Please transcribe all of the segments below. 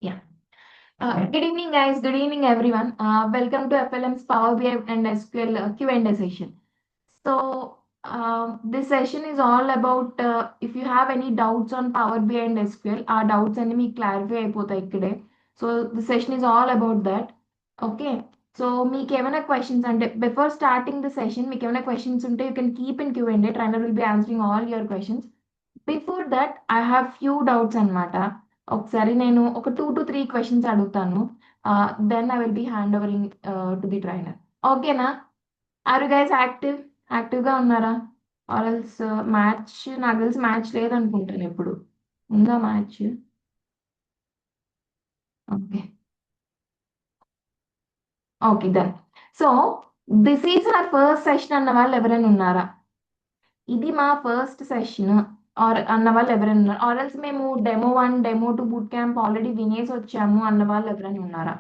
Yeah. Good evening, guys. Good evening, everyone. Welcome to FLM's Power BI and SQL Q&A session. So, this session is all about if you have any doubts on Power BI and SQL, our doubts and me clarify అయిపోతాయి ఇక్కడే. So, the session is all about that. Okay. So, మీకు ఏమైనా questions అంటే before starting the session, మీకు ఏమైనా questions ఉంటే you can keep in Q&A. Trainer will be answering all your questions. Before that I have few doubts అనమాట. ఒకసారి నేను ఒక 2 to 3 క్వశ్చన్స్ అడుగుతాను. Then I will be hand overing to the trainer. ఓకేనా? Are you guys యాక్టివ్గా ఉన్నారా? Or else match నాకు తెలిసి మ్యాచ్ లేదనుకుంటాను ఇప్పుడు. ఉందా match? Okay okay done. So this is our first session అన్న వాళ్ళు ఎవరైనా ఉన్నారా? ఇది మా ఫస్ట్ సెషన్ ఆర్ అన్న వాళ్ళు ఎవరైనా ఉన్నారు? ఆర్ ఎల్స్ మేము demo 1 demo 2 boot camp already వినేసి వచ్చాము అన్న వాళ్ళు ఎవరైనా ఉన్నారా?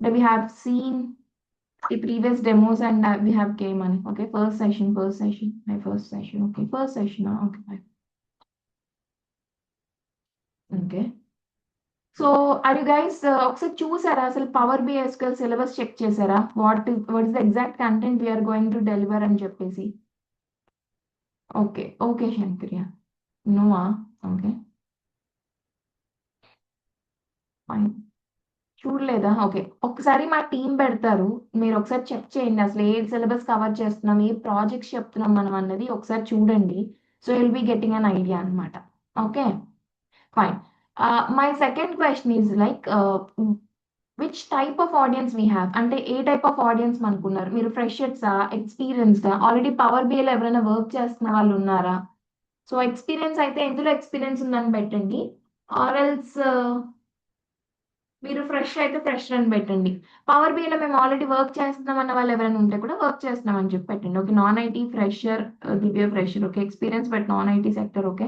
That we have seen the previous demos and we have came on. Okay, first session, my first session. Okay, first session. Okay, fine. Okay. So, are you guys ఒకసారి చూసారా అసలు power BI SQL syllabus check చేసారా? What is the exact content we are going to deliver అని చెప్పేసి? Okay okay శంకర్య, నువ్వా? Okay fine. చూడలేదా? Okay, ఒకసారి మా టీం పెడతారు, మీరు ఒకసారి చెక్ చేయండి అసలు ఏ సిలబస్ కవర్ చేస్తున్నాం, ఏ ప్రాజెక్ట్స్ చెప్తున్నాం మనం అన్నది ఒకసారి చూడండి. So will be getting an idea అనమాట. Okay fine. My second question is like which type of audience we have, అంటే ఏ టైప్ ఆఫ్ ఆడియన్స్ అనుకున్నారు మీరు? ఫ్రెషర్సా, ఎక్స్పీరియన్స్డా, ఆల్రెడీ పవర్ బిఐలో ఎవరైనా వర్క్ చేస్తున్న వాళ్ళు ఉన్నారా? సో ఎక్స్పీరియన్స్ అయితే ఎందులో ఎక్స్పీరియన్స్ ఉందని పెట్టండి, ఆర్ ఎల్స్ మీరు ఫ్రెష్ అయితే ఫ్రెష్ అని పెట్టండి. పవర్ బిఐలో మేము ఆల్రెడీ వర్క్ చేస్తున్నాం అన్న వాళ్ళు ఎవరైనా ఉంటే కూడా వర్క్ చేస్తున్నాం అని చెప్పి పెట్టండి. Okay, non IT fresher, Divya fresher. Okay, experience but non IT sector. Okay,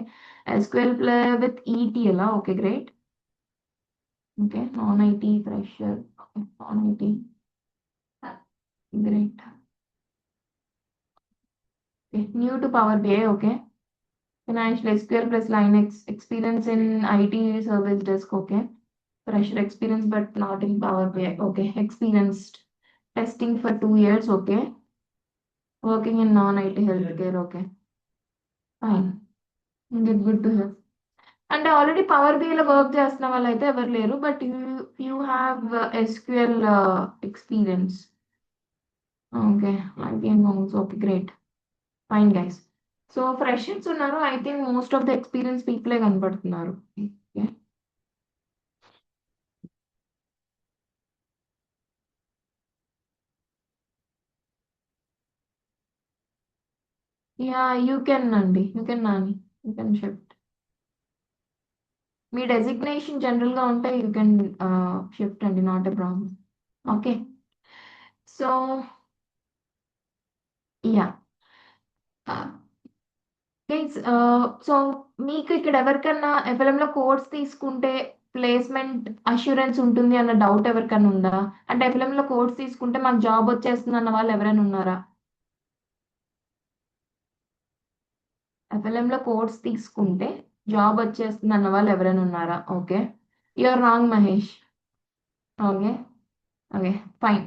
SQL play with ETL. Okay great. Okay, non IT fresher, non IT great. New to Power BI. Okay, financial SQL plus Linux, experience in IT service desk. Okay, fresher experience but not in Power BI. Okay, experienced testing for 2 years. Okay, working in non-IT healthcare. Okay, fine. Good to have. And already Power BI లో work చేస్తున్న వాళ్ళు అయితే ఎవరు లేరు, but you have SQL experience. Okay, IBM homes. Okay great, fine guys. So freshers ఉన్నారు, I think most of the experience పీపులే కనపడుతున్నారు. Okay yeah, you can అండి, you can Nani, you can shift. మీ డెసిగ్నేషన్ జనరల్ గా ఉంటే you can shift అండి, not a problem. Okay, so yeah guys, so మీకు ఇక్కడ ఎవరికన్నా ఎఫ్ఎల్ఎం లో కోర్స్ తీసుకుంటే ప్లేస్మెంట్ అష్యూరెన్స్ ఉంటుంది అన్న డౌట్ ఎవరికన్నా ఉందా? అంటే ఎఫ్ఎల్ఎం లో కోర్స్ తీసుకుంటే మాకు జాబ్ వచ్చేస్తుంది అన్న వాళ్ళు ఎవరైనా ఉన్నారా? ఎఫ్ఎల్ఎం లో కోర్స్ తీసుకుంటే జాబ్ వచ్చేస్తుంది అన్న వాళ్ళు ఎవరైనా ఉన్నారా? Okay, you're wrong Mahesh. Okay okay fine.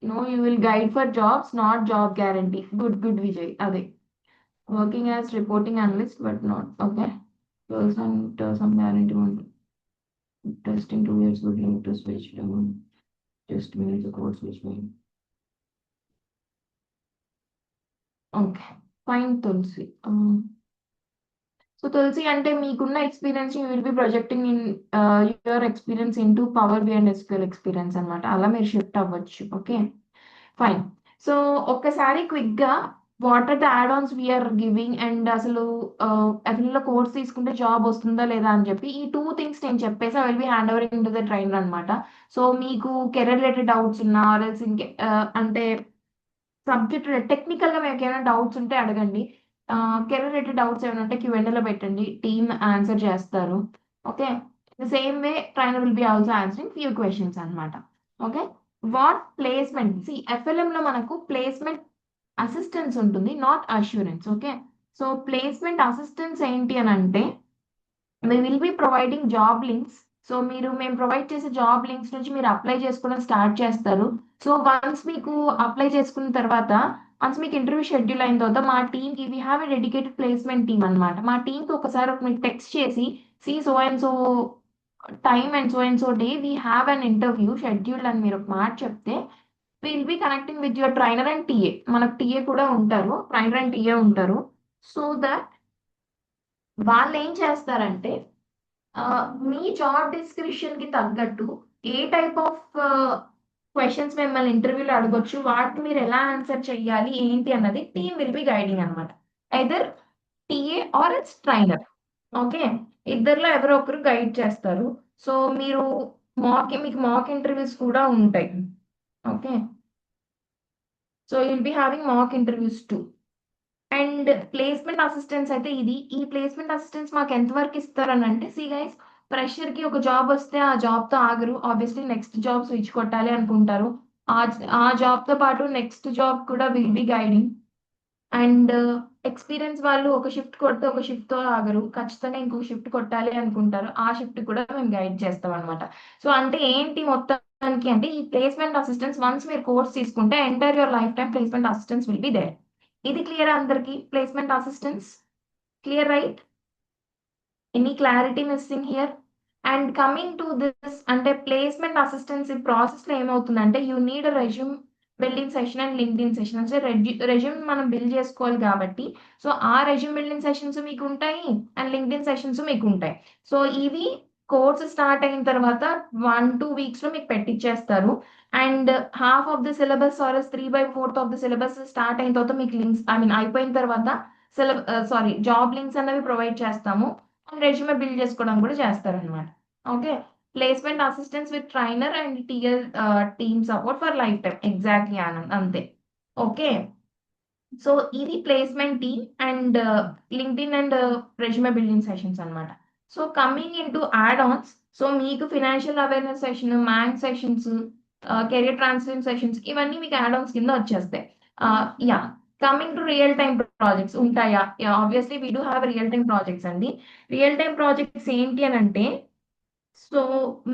No, you will guide for jobs, not job guarantee. Good Vijay. అదే working as reporting analyst but not. Okay, percent some guarantee ఉంటుంది. Testing 2 years would need to switch down. Just manage the course which way. Okay, fine, Tulsi. So Tulsi అంటే మీకున్న experience you will be projecting in your experience in to Power B and SQL experience అనమాట. అలా మీరు shift అవ్వచ్చు. Okay fine. So ఒక్కసారి quick గా what are the add ons we're giving and అసలు FL course తీసుకుంటే జాబ్ వస్తుందా లేదా అని చెప్పి ఈ 2 things నేను చెప్పేసి I will be hand overing to the trainer అనమాట. సో మీకు కెరీర్ రిలేటెడ్ డౌట్స్ ఉన్నా ఆర్ఎల్స్ ఇంకే అంటే సబ్జెక్ట్ టెక్నికల్ గా మీకు ఏమైనా డౌట్స్ ఉంటే అడగండి. కెరీర్ రిలేటెడ్ డౌట్స్ ఏమైనా ఉంటే క్యూఎండ్ఏలో పెట్టండి, టీమ్ ఆన్సర్ చేస్తారు. Okay, the same way trainer will be also answering few questions అనమాట. ఓకే, వాట్ ప్లేస్మెంట్, సి ఎఫ్ఎల్ఎం లో మనకు ప్లేస్మెంట్ అసిస్టెన్స్ ఉంటుంది, not assurance. Okay, so placement assistance ఏంటి అని అంటే we will be providing job links so మేము ప్రొవైడ్ చేసే జాబ్ లింక్స్ నుంచి మీరు అప్లై చేసుకోవడం స్టార్ట్ చేస్తారు. సో వన్స్ మీకు అప్లై చేసుకున్న తర్వాత, వన్స్ మీకు ఇంటర్వ్యూ షెడ్యూల్ అయిన తర్వాత మా టీమ్కి we have a dedicated placement team అనమాట. మా టీంకి ఒకసారి మీకు టెక్స్ట్ చేసి, see so and so time and so day we have an interview schedule అని మీరు ఒక మాట చెప్తే, will be connecting with your trainer and TA. మనకు టీఏ కూడా ఉంటారు, ట్రైనర్ అండ్ టీఏ ఉంటారు. సో దట్ వాళ్ళు ఏం చేస్తారంటే, మీ జాబ్ డిస్క్రిప్షన్ కి తగ్గట్టు ఏ టైప్ ఆఫ్ క్వశ్చన్స్ మిమ్మల్ని ఇంటర్వ్యూలో అడగొచ్చు, వాటిని మీరు ఎలా ఆన్సర్ చెయ్యాలి ఏంటి అన్నది టీమ్ విల్ బి గైడింగ్ అనమాట. Either TA or it's trainer. Okay, ఇద్దరిలో ఎవరో ఒకరు గైడ్ చేస్తారు. సో మీరు మీకు మాక్ ఇంటర్వ్యూస్ కూడా ఉంటాయి. Okay, so you'll be having mock interviews to. And placement assistance అయితే ఇది. ఈ ప్లేస్మెంట్ అసిస్టెన్స్ మాకు ఎంతవరకు ఇస్తారని అంటే, సి గైస్, ఫ్రెషర్ కి ఒక జాబ్ వస్తే ఆ జాబ్ తో ఆగరు. ఆబ్వియస్లీ నెక్స్ట్ జాబ్ స్విచ్ కొట్టాలి అనుకుంటారు. ఆ ఆ జాబ్ తో పాటు నెక్స్ట్ జాబ్ కూడా will be guiding. And experience వాళ్ళు ఒక షిఫ్ట్ కొడితే ఒక షిఫ్ట్ తో ఆగరు, ఖచ్చితంగా ఇంకొక షిఫ్ట్ కొట్టాలి అనుకుంటారు. ఆ షిఫ్ట్ కూడా మేము గైడ్ చేస్తాం అనమాట. సో అంటే ఏంటి మొత్తానికి అంటే, ఈ ప్లేస్మెంట్ అసిస్టెన్స్ వన్స్ మీరు కోర్స్ తీసుకుంటే entire your life time placement assistance will be there. ఇది క్లియర్ అందరికి? Placement assistance clear, right? Any clarity missing here? And coming to this, అంటే ప్లేస్మెంట్ అసిస్టెన్స్ ప్రాసెస్ లో ఏమవుతుందంటే, you need resume building session and LinkedIn session. అంటే resume మనం build చేసుకోవాలి కాబట్టి, so ఆ రెజ్యూమ్ బిల్డింగ్ సెషన్స్ మీకు ఉంటాయి అండ్ లింక్డ్ఇన్ సెషన్స్ మీకు ఉంటాయి. సో ఇవి కోర్స్ స్టార్ట్ అయిన తర్వాత 1-2 weeks లో మీకు పెట్టిచ్చేస్తారు. And half of the syllabus or 3/4 of the syllabus start అయిన తర్వాత మీకు లింక్స్, ఐ మీన్ అయిపోయిన తర్వాత జాబ్ లింక్స్ అనేవి ప్రొవైడ్ చేస్తాము. అండ్ రెజ్యూమే బిల్డ్ చేసుకోవడం కూడా చేస్తారనమాట. Okay, placement assistance with trainer and TL team support for lifetime. Exactly Anand, అంతే. ఓకే, సో ఇది placement team and LinkedIn and resume building sessions అన్నమాట. So coming in to add ons, so మీకు financial awareness session, mock sessions, career transfer sessions, ఇవన్నీ మీకు add ons కింద వచ్చేస్తాయి. Yeah, coming to real time projects ఉంటాయా? Obviously we do have real time projects అండి. Real time projects ఏంటి అని అంటే, సో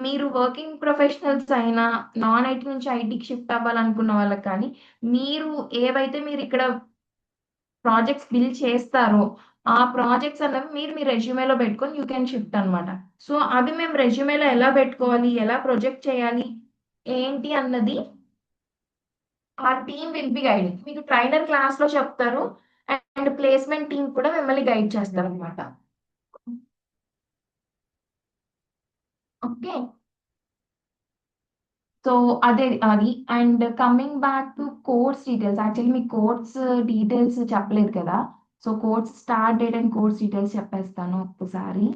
మీరు వర్కింగ్ ప్రొఫెషనల్స్ అయినా, నాన్ ఐటీ నుంచి ఐటీకి షిఫ్ట్ అవ్వాలనుకున్న వాళ్ళకి కానీ, మీరు ఏవైతే మీరు ఇక్కడ ప్రాజెక్ట్స్ బిల్డ్ చేస్తారో, ఆ ప్రాజెక్ట్స్ అనేవి మీరు మీ రెజ్యూమేలో పెట్టుకొని యూ కెన్ షిఫ్ట్ అనమాట. సో అవి మేము రెజ్యూమేలో ఎలా పెట్టుకోవాలి, ఎలా ప్రొజెక్ట్ చేయాలి ఏంటి అన్నది ఆ టీమ్ విల్ బి గైడింగ్. మీకు ట్రైనర్ క్లాస్ లో చెప్తారు అండ్ ప్లేస్మెంట్ టీమ్ కూడా మిమ్మల్ని గైడ్ చేస్తారు అనమాట. ఓకే, సో అదే అది. And coming back to course details, actually me course details చెప్పలేదు కదా. So course start date and course details చెప్పేస్తాను ఒకసారి.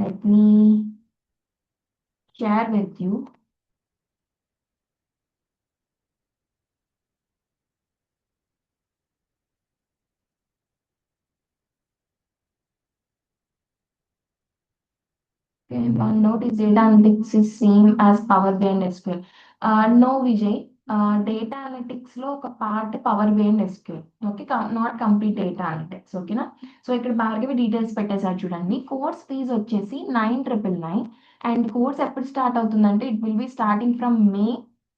Let me share with you. Okay, one note is data analytics is same as Power BI and SQL. No, Vijay. Data analytics లో ఒక part Power BI and SQL. Okay, not complete data analytics. ఓకేనా? So ఇక్కడ Bhargavi details పెట్టేసారు చూడండి. Course fees వచ్చేసి 9,999. And course ఎప్పుడు start అవుతుందంటే, it will be starting from May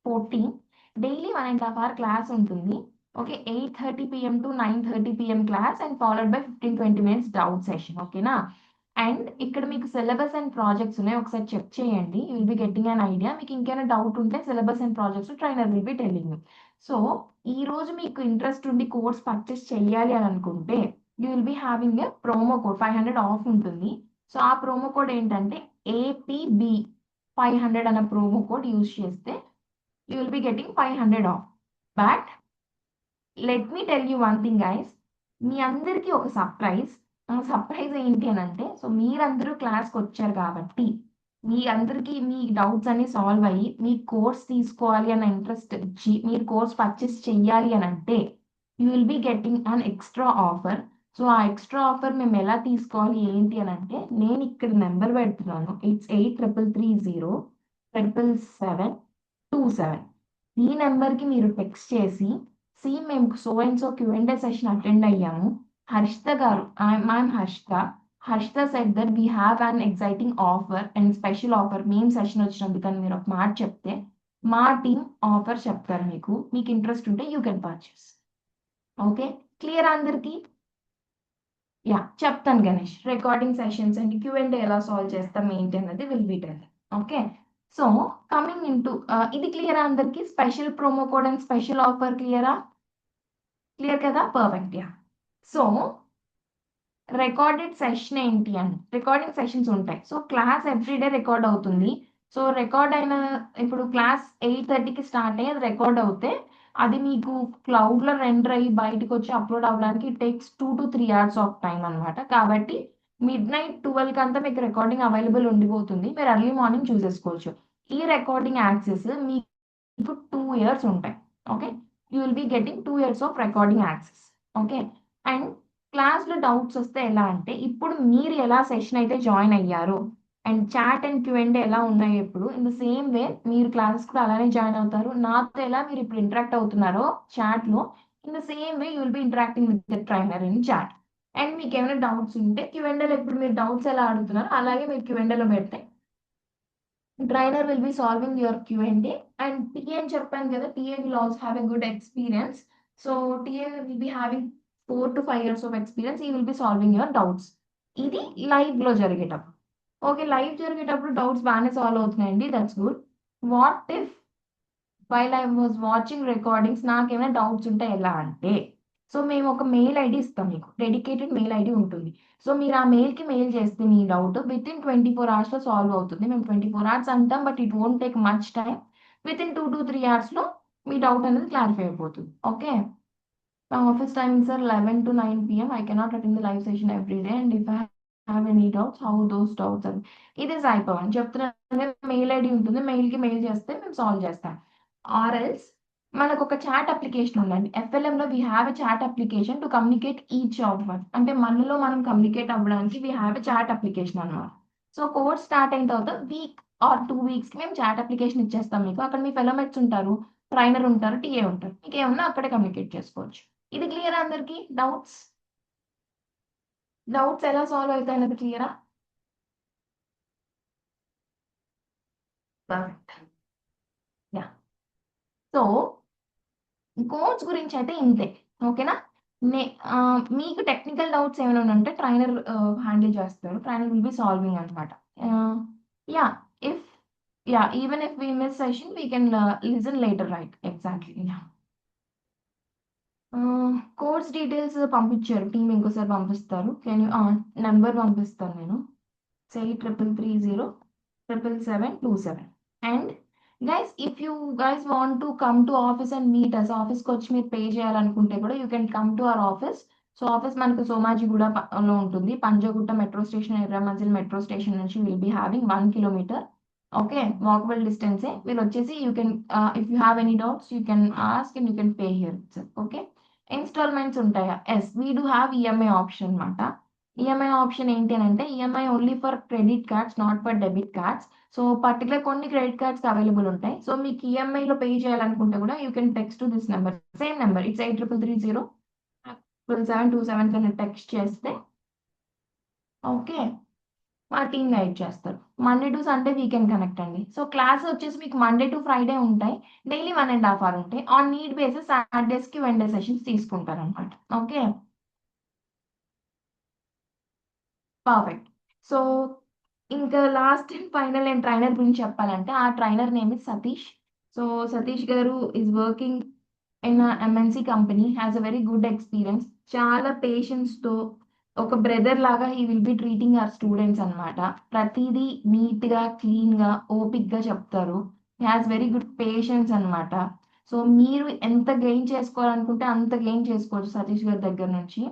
14. Daily 1.5 hour class ఉంటుంది. Okay, 8:30 PM to 9:30 PM class and followed by 15-20 minutes doubt session. ఓకేనా? And ఇక్కడ మీకు సిలబస్ అండ్ ప్రాజెక్ట్స్ ఉన్నాయి, ఒకసారి చెక్ చేయండి. You will be getting an idea. మీకు ఇంకేమైనా doubt ఉంటే syllabus and projects trainer will B telling. So ఈ రోజు మీకు ఇంట్రెస్ట్ ఉండి కోర్స్ పర్చేస్ చేయాలి అని అనుకుంటే, you will be having a promo code 500 off ఉంటుంది. సో ఆ ప్రోమో కోడ్ ఏంటంటే APB 500 అన్న ప్రోమో కోడ్ యూజ్ చేస్తే you will be getting 500 off. But let me tell you one thing guys, మీ అందరికీ ఒక సర్ప్రైజ్. ఆ సర్ప్రైజ్ ఏంటి అని అంటే, సో మీరందరూ క్లాస్కి వచ్చారు కాబట్టి, మీ అందరికీ మీ డౌట్స్ అన్ని సాల్వ్ అయ్యి మీ కోర్స్ తీసుకోవాలి అన్న ఇంట్రెస్ట్ ఇచ్చి మీరు కోర్స్ పర్చేస్ చెయ్యాలి అని అంటే, you will be getting an extra offer. So ఆ ఎక్స్ట్రా ఆఫర్ మేము ఎలా తీసుకోవాలి ఏంటి అని అంటే, నేను ఇక్కడ నెంబర్ పెడుతున్నాను. ఇట్స్ 8333077727. ఈ నెంబర్కి మీరు టెక్స్ట్ చేసి, మేము so and so Q&A session attend అయ్యాము, Harshita garu, ma'am Harshita, Harshita said that we have an exciting offer and special offer. Main session వచ్చినందుకని మీరు ఒక మాట చెప్తే మా టీమ్ ఆఫర్ చెప్తారు మీకు ఇంట్రెస్ట్ ఉంటే you can purchase. Okay, clear అందరికి? యా, చెప్తాను Ganesh. Recording sessions and Q&A ఎలా సాల్వ్ చేస్తాం ఏంటి అన్నది will be tell. Okay, so coming in to ఇది క్లియరా అందరికి? Special promo code and special offer క్లియరా? క్లియర్ కదా, perfect. Yeah, so recorded session ఏంటి అని, రికార్డింగ్ సెషన్స్ ఉంటాయి. సో క్లాస్ ఎవ్రీడే రికార్డ్ అవుతుంది. సో రికార్డ్ అయిన ఇప్పుడు క్లాస్ 8:30కి స్టార్ట్ అయ్యి అది రికార్డ్ అవుతే అది మీకు క్లౌడ్లో రెండర్ అయ్యి బయటకు వచ్చి అప్లోడ్ అవ్వడానికి it takes 2 to 3 hours of time అనమాట. కాబట్టి మిడ్-నైట్ 12కి అంతా మీకు రికార్డింగ్ అవైలబుల్ ఉండిపోతుంది. మీరు ఎర్లీ మార్నింగ్ చూసేసుకోవచ్చు. ఈ రికార్డింగ్ యాక్సెస్ మీకు 2 years ఉంటాయి. Okay, you will be getting 2 years of recording access. Okay, and క్లాస్‌లో డౌట్స్ వస్తే ఎలా అంటే, ఇప్పుడు మీరు ఎలా సెషన్ అయితే జాయిన్ అయ్యారో అండ్ చాట్ అండ్ Q&A ఎలా ఉన్నాయో ఇప్పుడు ఇన్ ద సేమ్ వే మీరు క్లాసెస్ కూడా అలానే జాయిన్ అవుతారు. నాతో ఎలా మీరు ఇప్పుడు ఇంటరాక్ట్ అవుతున్నారో చాట్‌లో, in the same way you will be interacting with the trainer in chat. And మీకేమైనా డౌట్స్ ఉంటే Q&Aలో ఇప్పుడు మీరు డౌట్స్ ఎలా అడుగుతున్నారో అలాగే మీరు Q&Aలో పెడితే trainer will be solving your Q&A. And TA అని చెప్పాను కదా, TA will also have a good experience. So TA will be having 4 to 5 years of experience. He will be solving your doubts. ఇది live లో జరిగేటప్పుడు. Okay, live జరిగేటప్పుడు doubts బాగానే solve అవుతున్నాయండి, that's good. What if while I was watching recordings నాకేమైనా doubts ఉంటే ఎలా అంటే, సో మేము ఒక మెయిల్ ఐడి ఇస్తాం మీకు, డెడికేటెడ్ మెయిల్ ఐడి ఉంటుంది. సో మీరు ఆ మెయిల్కి మెయిల్ చేస్తే మీ డౌట్ విత్ ఇన్ 24 అవర్స్లో సాల్వ్ అవుతుంది. మేము 24 hours అంటాం, but it won't take much time. With in 2 to 3 hours me doubt అనేది క్లారిఫై అయిపోతుంది. Okay, my office timings are 11 to 9 p.m. I cannot attend the live session every day, and if I have any doubts, how those doubts are. ఇది అయిపోవాలి చెప్తున్నాను. Mail ID ఉంటుంది, మెయిల్కి mail చేస్తే మేము solve చేస్తాం. ఆర్ ఎల్స్ మనకు ఒక చాట్ అప్లికేషన్ ఉందండి. FLMలో we have a chat application to communicate each of one. అంటే మనలో మనం కమ్యూనికేట్ అవ్వడానికి we have a chat application అనమాట. సో కోర్స్ స్టార్ట్ అయిన తర్వాత వీక్ ఆర్ 2 weeksకి మేము చాట్ అప్లికేషన్ ఇచ్చేస్తాం మీకు. అక్కడ మీ ఫెలోమేట్స్ ఉంటారు, ట్రైనర్ ఉంటారు, టీఏ ఉంటారు. మీకు ఏమన్నా అక్కడే కమ్యూనికేట్ చేసుకోవచ్చు. ఇది క్లియరా అందరికి? డౌట్స్ డౌట్స్ ఎలా సాల్వ్ అవుతాయి అన్నది క్లియరా? పర్ఫెక్ట్. యా, సో కోచ్ గురించి అయితే ఇంతే. ఓకేనా? నే మీకు టెక్నికల్ డౌట్స్ ఏమైనా ఉంటే ట్రైనర్ హ్యాండిల్ చేస్తారు. ట్రైనర్ విల్ బి సాల్వింగ్ అనమాట. Yeah, if even if we miss session we can listen later, right? Exactly. Yeah, course details పంపించారు టీమ్, ఇంకోసారి పంపిస్తారు. కెన్ యూ నెంబర్ పంపిస్తాను నేను. 8330 77727. And guys, if you guys want to come to office and meet us, ఆఫీస్కి వచ్చి మీరు pay చేయాలనుకుంటే కూడా you can come to our office. So office మనకు సోమాజిగూడలో ఉంటుంది. Panjagutta metro station, Erramanzil metro station నుంచి will be having 1 kilometer. Okay, walkable డిస్టెన్సే. వీళ్ళు వచ్చేసి you can if you have any doubts you can ask and you can pay here. Okay, instalments ఉంటాయా? Yes, we do have EMI option అనమాట. EMI option ఏంటి అని అంటే, EMI only for credit cards, not for debit cards. So particular కొన్ని credit cards available ఉంటాయి. So మీకు ఈఎంఐలో pay చేయాలనుకుంటే కూడా you can text to this number, same number. It's 8330 77727 కన్నా టెక్స్ట్ చేస్తే ఓకే మా టీమ్ గైడ్ చేస్తారు. Monday to Sunday weekend connect అండి. సో క్లాస్ వచ్చేసి మీకు మండే టు ఫ్రైడే ఉంటాయి. డైలీ 1.5 hour ఉంటాయి. ఆన్ నీడ్ బేసిస్ సాటర్డేస్కి వెండే సెషన్స్ తీసుకుంటారు అనమాట. Okay, perfect. సో ఇంకా లాస్ట్ అండ్ ఫైనల్ నేను ట్రైనర్ గురించి చెప్పాలంటే, ఆ trainer name is Satish. So Satish garu is working in MNC company, has a very good experience. చాలా పేషెన్స్తో ఒక బ్రదర్ లాగా he will be treating our students అనమాట. ప్రతిదీ నీట్గా, క్లీన్గా, ఓపిక్గా చెప్తారు. He has very good patience అనమాట. సో మీరు ఎంత గెయిన్ చేసుకోవాలనుకుంటే అంత గెయిన్ చేసుకోవచ్చు సతీష్ గారి దగ్గర నుంచి.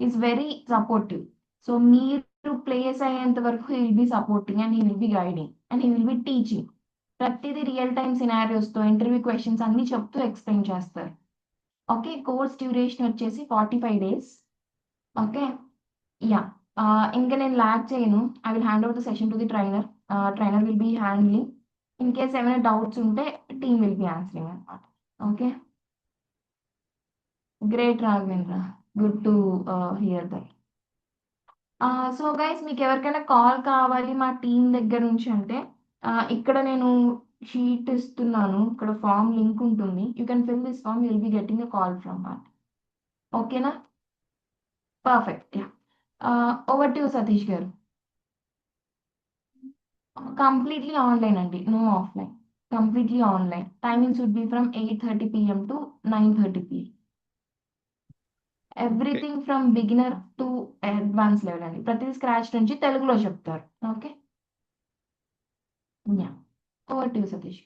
Is very supportive. సో మీరు ప్లేస్ అయ్యేంత వరకు he will B supporting and he will be guiding and he will be teaching. ప్రతిదీ రియల్ టైమ్ సినారియోస్తో ఇంటర్వ్యూ క్వశ్చన్స్ అన్ని చెప్తూ ఎక్స్ప్లెయిన్ చేస్తారు. ఓకే, కోర్స్ డ్యూరేషన్ వచ్చేసి 45 days. ఓకే, యా, ఇంకా నేను ల్యాగ్ చేయను. I will hand over the session to the trainer. Trainer will B handling. In case ఏమైనా doubts ఉంటే టీమ్ విల్ బి ఆన్సరింగ్ అనమాట. Okay, great Raghavendra, good to hear that. So guys మీకు ఎవరికైనా call కావాలి మా టీం దగ్గర నుంచి అంటే ఇక్కడ నేను షీట్ ఇస్తున్నాను, ఇక్కడ ఫామ్ లింక్ ఉంటుంది. You can fill this form, will be getting a call from that. ఓకేనా? Perfect. Yeah. Over to Satish garu. Completely online అండి, no offline. Completely online. Timings would be from 8:30 PM to 9:30 PM. Okay. Everything from beginner to advance level అండి. ప్రతిదీ scratch నుంచి తెలుగులో చెప్తారు. Okay. Yeah. Over to Satish.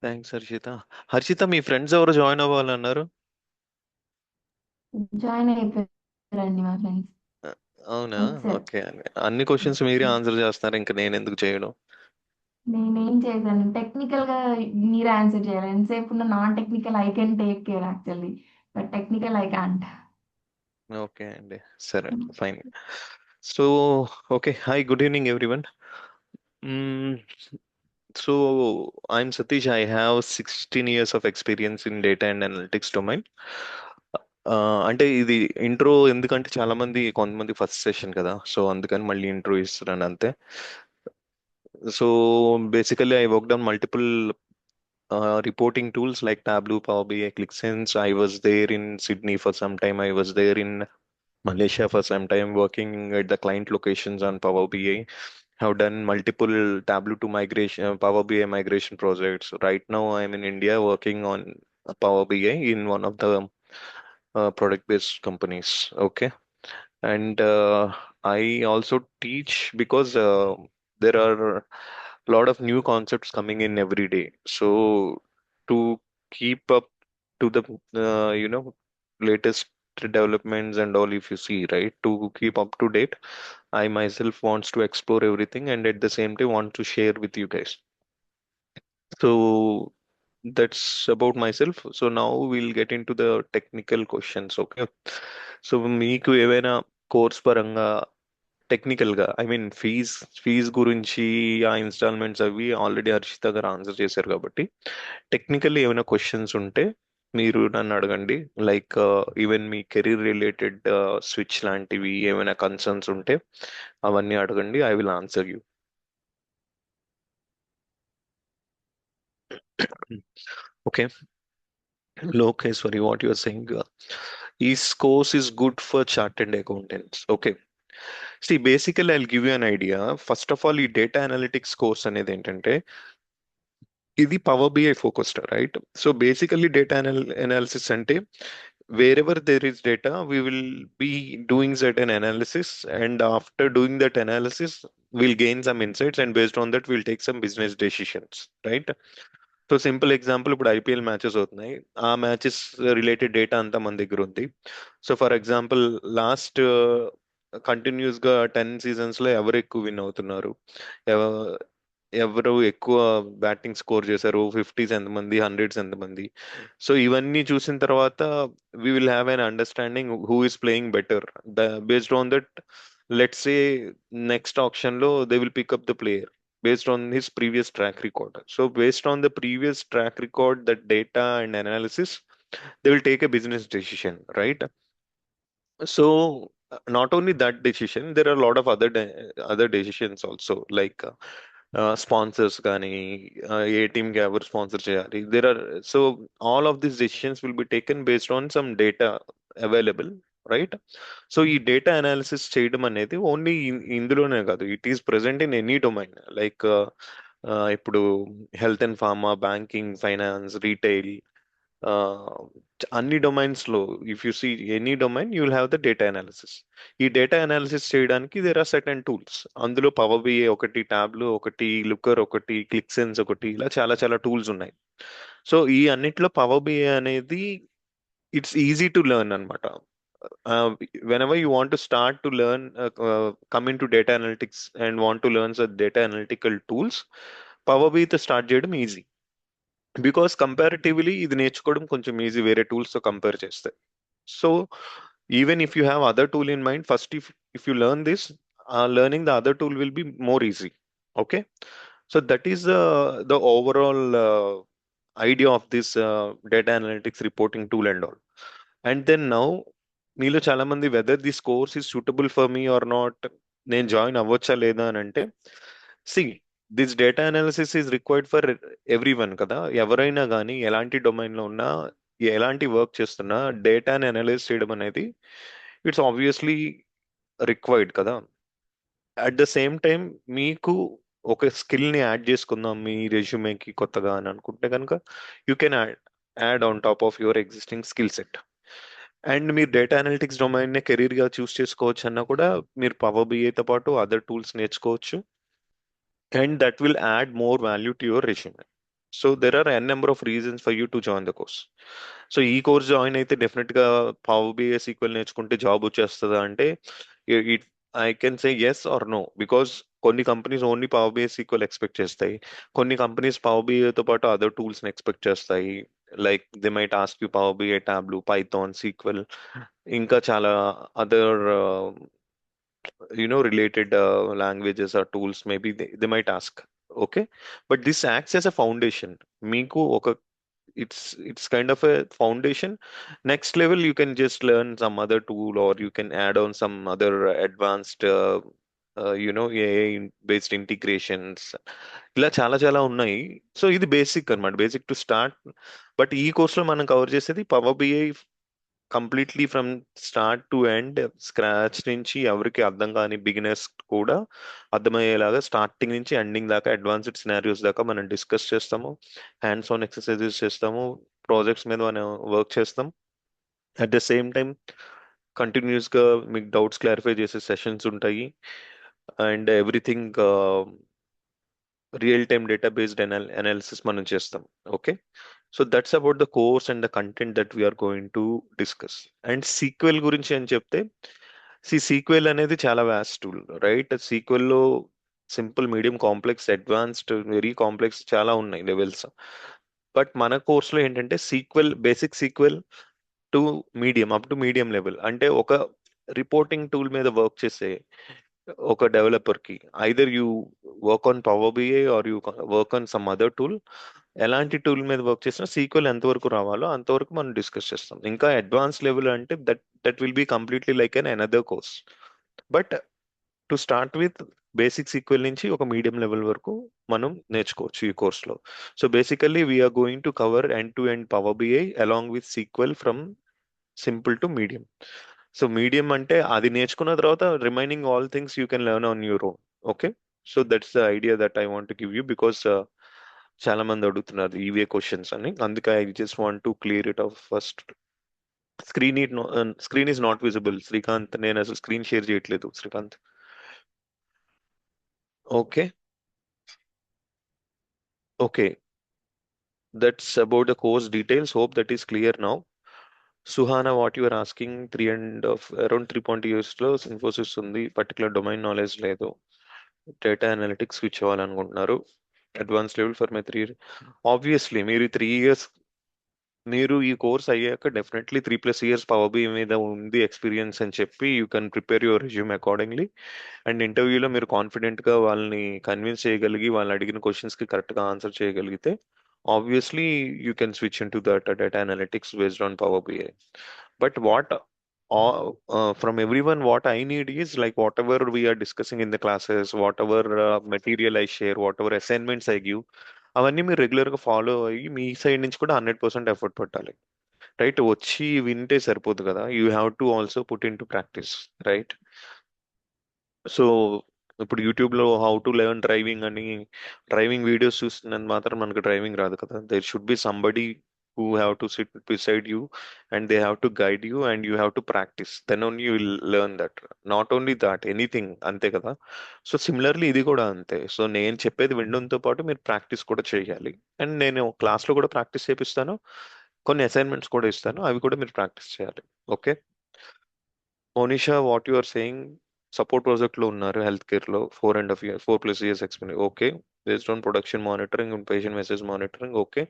Thanks Harshita. Harshita, మీ friends ఎవరు join అవ్వాలన్నారు? Join అయిపోయారండి మా ఫ్రెండ్స్. అవునా? ఎక్సెల్. ఓకే. అన్ని క్వశ్చన్స్ మీరే ఆన్సర్ చేస్తున్నారు, ఇంకా నేను ఎందుకు చేయడం? నేనేం చేశాను టెక్నికల్ గా, మీరు ఆన్సర్ చేయాలి. ఎంతసేపు ఉన్న non technical I can take care actually, but technical I can't. Okay అండి, సరే, fine. So okay, hi, good evening everyone. So I'm Satish. I have 16 years of experience in data and analytics domain. అంటే ఇది intro ఎందుకంటే చాలా మంది కొంతమంది first session కదా, so అందుకని మళ్ళీ ఇంట్రో ఇస్తున్నాను అంతే. So basically I worked on multiple reporting tools like Tableau, Power BI, ClickSense. I was there in Sydney for some time. I was there in Malaysia for some time working at the client locations on Power BI. Have done multiple Tableau to migration, Power BI migration projects. Right now, I'm in India working on Power BI in one of the product-based companies. Okay, and I also teach because there are a lot of new concepts coming in every day. So to keep up to the latest developments and all, if you see, right, to keep up to date, I myself wants to explore everything and at the same time want to share with you guys. So that's about myself. So now we'll get into the technical questions. Okay. So మీకు ఏవైనా course పరంగా technical గా, I mean fees గురించి, ఆ instalments అవి already Harshita గారు answer చేశారు కాబట్టి, టెక్నికల్ ఏమైనా క్వశ్చన్స్ ఉంటే మీరు నన్ను అడగండి. లైక్ ఈవెన్ మీ కెరీర్ రిలేటెడ్ స్విచ్ లాంటివి ఏమైనా కన్సర్న్స్ ఉంటే అవన్నీ అడగండి. I will answer you. Okay. Lokeshwari, what you are saying, is course is good for chartered accountants. Okay. See, basically, I'll give you an idea. First of all, ఈ data analytics course అనేది ఏంటంటే, ఇది Power BI focused, right? So basically data analysis అంటే wherever there is data, we will be doing certain analysis, and after doing that analysis, we'll gain some insights, and based on that, we'll take some business decisions, right? So simple example, ఇప్పుడు IPL matches అవుతున్నాయి. ఆ matches related data అంతా మన దగ్గర ఉంది. So for example, last continuous గా 10 seasons లో ఎవరు ఎక్కువ విన్ అవుతున్నారు, ఎవ- ఎవరు ఎక్కువ బ్యాటింగ్ స్కోర్ చేశారు, ఫిఫ్టీస్ ఎంతమంది, హండ్రెడ్స్ ఎంతమంది. సో ఇవన్నీ చూసిన తర్వాత we will have an understanding who is playing better. Based on that, let's say next option లో they will pick up the player based on his previous track record. So based on the previous track record, that data and analysis, they will take a business decision, right? So not only that decision, there are a lot of other decisions also, like sponsors కానీ, ఏ team కి ఎవరు sponsor చేయాలి. There are, so all of these decisions will be taken based on some data available, right? So ఈ data analysis చేయడం అనేది ఓన్లీ ఇందులోనే కాదు, it is present in any domain. Like ఇప్పుడు health and pharma, banking, finance, retail, అన్ని domains లో, if you see any domain, you will have the data analysis. ఈ డేటా అనాలిసిస్ చేయడానికి దేర్ ఆర్ సర్టెన్ టూల్స్. అందులో Power BI ఒకటి, టాబ్లో ఒకటి, looker ఒకటి, click sense ఒకటి, ఇలా చాలా చాలా టూల్స్ ఉన్నాయి. సో ఈ అన్నిట్లో పవర్ బిఐ అనేది ఇట్స్ ఈజీ టు లెర్న్ అనమాట. Whenever you want to start to learn, come into data analytics and want to learn some data analytical tools, Power బిఐతో స్టార్ట్ చేయడం ఈజీ. బికాస్ కంపారిటివ్లీ ఇది నేర్చుకోవడం కొంచెం easy వేరే tools తో compare చేస్తే. So even if you have other tool in mind, first if you learn this, learning the other tool will be more easy. Okay, so that is the overall idea of this data analytics reporting tool and all. And then now మీలో చాలా మంది whether this course is suitable for me or not, నేను join అవ్వచ్చా లేదా అని అంటే, see this data analysis is required for everyone కదా. ఎవరైనా కానీ ఎలాంటి డొమైన్లో ఉన్నా, ఎలాంటి వర్క్ చేస్తున్నా డేటాని అనలైజ్ చేయడం అనేది ఇట్స్ ఆబ్వియస్లీ రిక్వైర్డ్ కదా. అట్ ద సేమ్ టైం మీకు ఒక స్కిల్ని యాడ్ చేసుకుందాం మీ రెజ్యూమేకి కొత్తగా అని అనుకుంటే కనుక you can add on top of your existing skill set. And మీరు డేటా అనలిటిక్స్ డొమైన్ కెరీర్గా చూస్ చేసుకోవచ్చు అన్నా కూడా మీరు పవర్ బిఐతో పాటు అదర్ టూల్స్ నేర్చుకోవచ్చు, and that will add more value to your resume. So there are n number of reasons for you to join the course. So ఈ course join అయితే definite గా పవర్ బిఐ సీక్వెల్ నేర్చుకుంటే job వచ్చేస్తుందా అంటే, it I can say yes or no. Because కొన్ని companies only power BI SQL expect చేస్తాయి, కొన్ని companies Power బిఐతో పాటు అదర్ టూల్స్ ని ఎక్స్పెక్ట్ చేస్తాయి. Like they might ask you Power BI, Tableau, Python, SQL, ఇంకా చాలా other related languages or tools maybe they might ask. Okay, but this acts as a foundation. మీకు ఒక it's kind of a foundation. Next level you can just learn some other tool, or you can add on some other advanced AI based integrations. ఇలా చాలా చాలా ఉన్నాయి. So ఇది basic అన్నమాట, basic to start. But ఈ కోర్సులో మనం cover చేసేది Power BI completely from start to end, scratch నుంచి ఎవరికి అర్థం కాని బిగినర్స్ కూడా అర్థమయ్యేలాగా స్టార్టింగ్ నుంచి ఎండింగ్ దాకా అడ్వాన్స్డ్ సినారియోస్ దాకా మనం డిస్కస్ చేస్తాము, హ్యాండ్స్ ఆన్ ఎక్సర్సైజెస్ చేస్తాము, ప్రాజెక్ట్స్ మీద మనం వర్క్ చేస్తాం. At the same time continuous గా మీకు డౌట్స్ క్లారిఫై చేసే సెషన్స్ ఉంటాయి. And everything real time data based analysis మనం చేస్తాం. Okay, so that's about the course and the content that we're going to discuss. And SQL గురించి అని చెప్తే, సీక్వెల్ అనేది చాలా వ్యాస్ట్ టూల్, రైట్? సీక్వెల్లో simple, medium, complex, advanced, very complex చాలా ఉన్నాయి లెవెల్స్. బట్ మన కోర్సులో ఏంటంటే sequel, basic sequel to medium, up to medium level. అంటే ఒక రిపోర్టింగ్ టూల్ మీద వర్క్ చేసే ఒక డెవలపర్ కి, either you work on power BI or you work on some other tool, ఎలాంటి టూల్ మీద వర్క్ చేసినా సీక్వెల్ ఎంతవరకు రావాలో అంతవరకు మనం డిస్కస్ చేస్తాం. ఇంకా అడ్వాన్స్ లెవెల్ అంటే that will be completely like an another course. But to start with basic SQL నుంచి ఒక మీడియం లెవెల్ వరకు మనం నేర్చుకోవచ్చు ఈ కోర్స్లో. So basically we're going to cover end to end power BI along with sequel from simple to medium. So medium అంటే అది నేర్చుకున్న తర్వాత remaining all things you can learn on your own. Okay, so that's the idea that I want give you, because చాలా మంది అడుగుతున్నారు ఈవే questions అని, అందుకే I just want to clear it off first. Screen is not visible Srikanth, నేను అసలు screen share చేయట్లేదు Srikanth. Okay, okay, that's about the course details. Hope that is clear now. Suhana, what your asking, around 3.0 లో ఇన్ఫోసిస్ ఉంది, particular domain knowledge లేదు, data analytics switch అవ్వాలనుకుంటున్నారు, advance level for my 3 years. Obviously మీరు 3 years, మీరు ఈ course అయ్యాక definitely 3+ years power B మీద ఉంది ఎక్స్పీరియన్స్ అని చెప్పి you can prepare your resume accordingly. And ఇంటర్వ్యూలో మీరు కాన్ఫిడెంట్గా వాళ్ళని కన్విన్స్ చేయగలిగి, వాళ్ళు అడిగిన క్వశ్చన్స్కి కరెక్ట్గా ఆన్సర్ చేయగలిగితే obviously you can switch in to that data analytics based on power BI. But from everyone, what I need is like whatever we are discussing in the classes, whatever material I share, whatever assignments I give, అవన్నీ మీరు రెగ్యులర్గా follow అయ్యి మీ side నుంచి కూడా 100% effort పెట్టాలి, right? వచ్చి వింటే సరిపోదు కదా, you have to also put in to practice, right? So ఇప్పుడు యూట్యూబ్లో హౌ టు లెర్న్ డ్రైవింగ్ అని డ్రైవింగ్ వీడియోస్ చూస్తున్నంత మాత్రం మనకు డ్రైవింగ్ రాదు కదా. There should be somebody who have to sit beside you, and they have to guide you, and you have to practice, then only you will learn that. Not only that, anything అంతే కదా. So similarly ఇది కూడా అంతే. So నేను చెప్పేది వినడంతో పాటు మీరు practice కూడా చేయాలి. అండ్ నేను క్లాస్లో కూడా ప్రాక్టీస్ చేపిస్తాను, కొన్ని అసైన్మెంట్స్ కూడా ఇస్తాను, అవి కూడా మీరు ప్రాక్టీస్ చేయాలి. Okay, Monisha, what you are saying, support project లో ఉన్నారు హెల్త్ కేర్ లో, 4.5 years, 4+ years experience. Okay, based on production monitoring and patient message monitoring. Okay,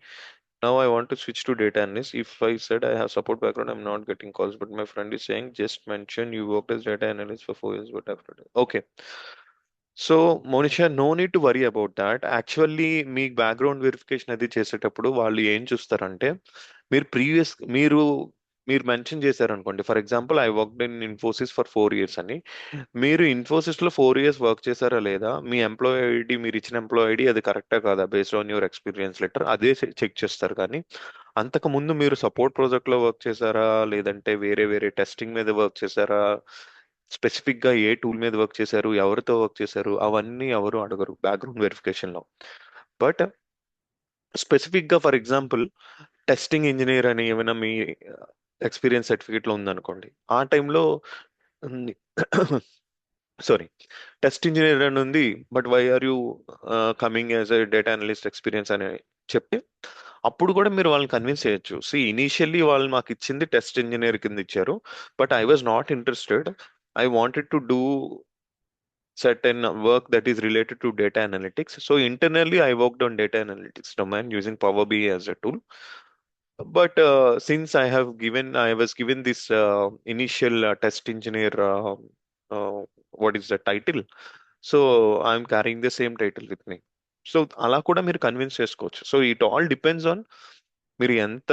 now I want to switch to data analyst. If I said I have support background, I'm not getting calls, but my friend is saying just mention you worked as data analyst for 4 years, but after that. Okay, so Monisha, no need to worry about that. Actually మీ background verification అది చేసేటప్పుడు వాళ్ళు ఏం చూస్తారంటే, మీరు మీరు mention చేశారనుకోండి, for example I worked in Infosys for 4 years అని. మీరు ఇన్ఫోసిస్ లో 4 years వర్క్ చేశారా లేదా, మీ ఎంప్లాయీ ఐడి, మీరు ఇచ్చిన ఎంప్లాయీ ఐడి అది కరెక్టా కాదా based on your experience letter, అదే చెక్ చేస్తారు. కానీ అంతకు ముందు మీరు సపోర్ట్ ప్రాజెక్ట్ లో వర్క్ చేశారా, లేదంటే వేరే వేరే టెస్టింగ్ మీద వర్క్ చేశారా, స్పెసిఫిక్ గా ఏ టూల్ మీద వర్క్ చేశారు, ఎవరితో వర్క్ చేశారు, అవన్నీ ఎవరు అడగరు బ్యాక్గ్రౌండ్ వెరిఫికేషన్ లో. బట్ స్పెసిఫిక్ గా ఫర్ ఎగ్జాంపుల్ టెస్టింగ్ ఇంజనీర్ అని ఏమైనా మీ ఎక్స్పీరియన్స్ సర్టిఫికేట్ లో ఉందనుకోండి, ఆ టైంలో సారీ, టెస్ట్ ఇంజనీర్ అని ఉంది, but why are you coming as a data analyst experience అని చెప్తే అప్పుడు కూడా మీరు వాళ్ళని కన్విన్స్ చేయొచ్చు. ఇనీషియల్లీ వాళ్ళు మాకు ఇచ్చింది టెస్ట్ ఇంజనీర్ కింద ఇచ్చారు, but I was not interested. I wanted to do certain work that is related to data analytics. So internally, I worked on data analytics domain using Power BI as a tool. But since I was given this initial test engineer, what is the title? So I'm carrying the same title with me. So అలా కూడా మీరు convince చేసుకోవచ్చు. So it all depends on మీరు ఎంత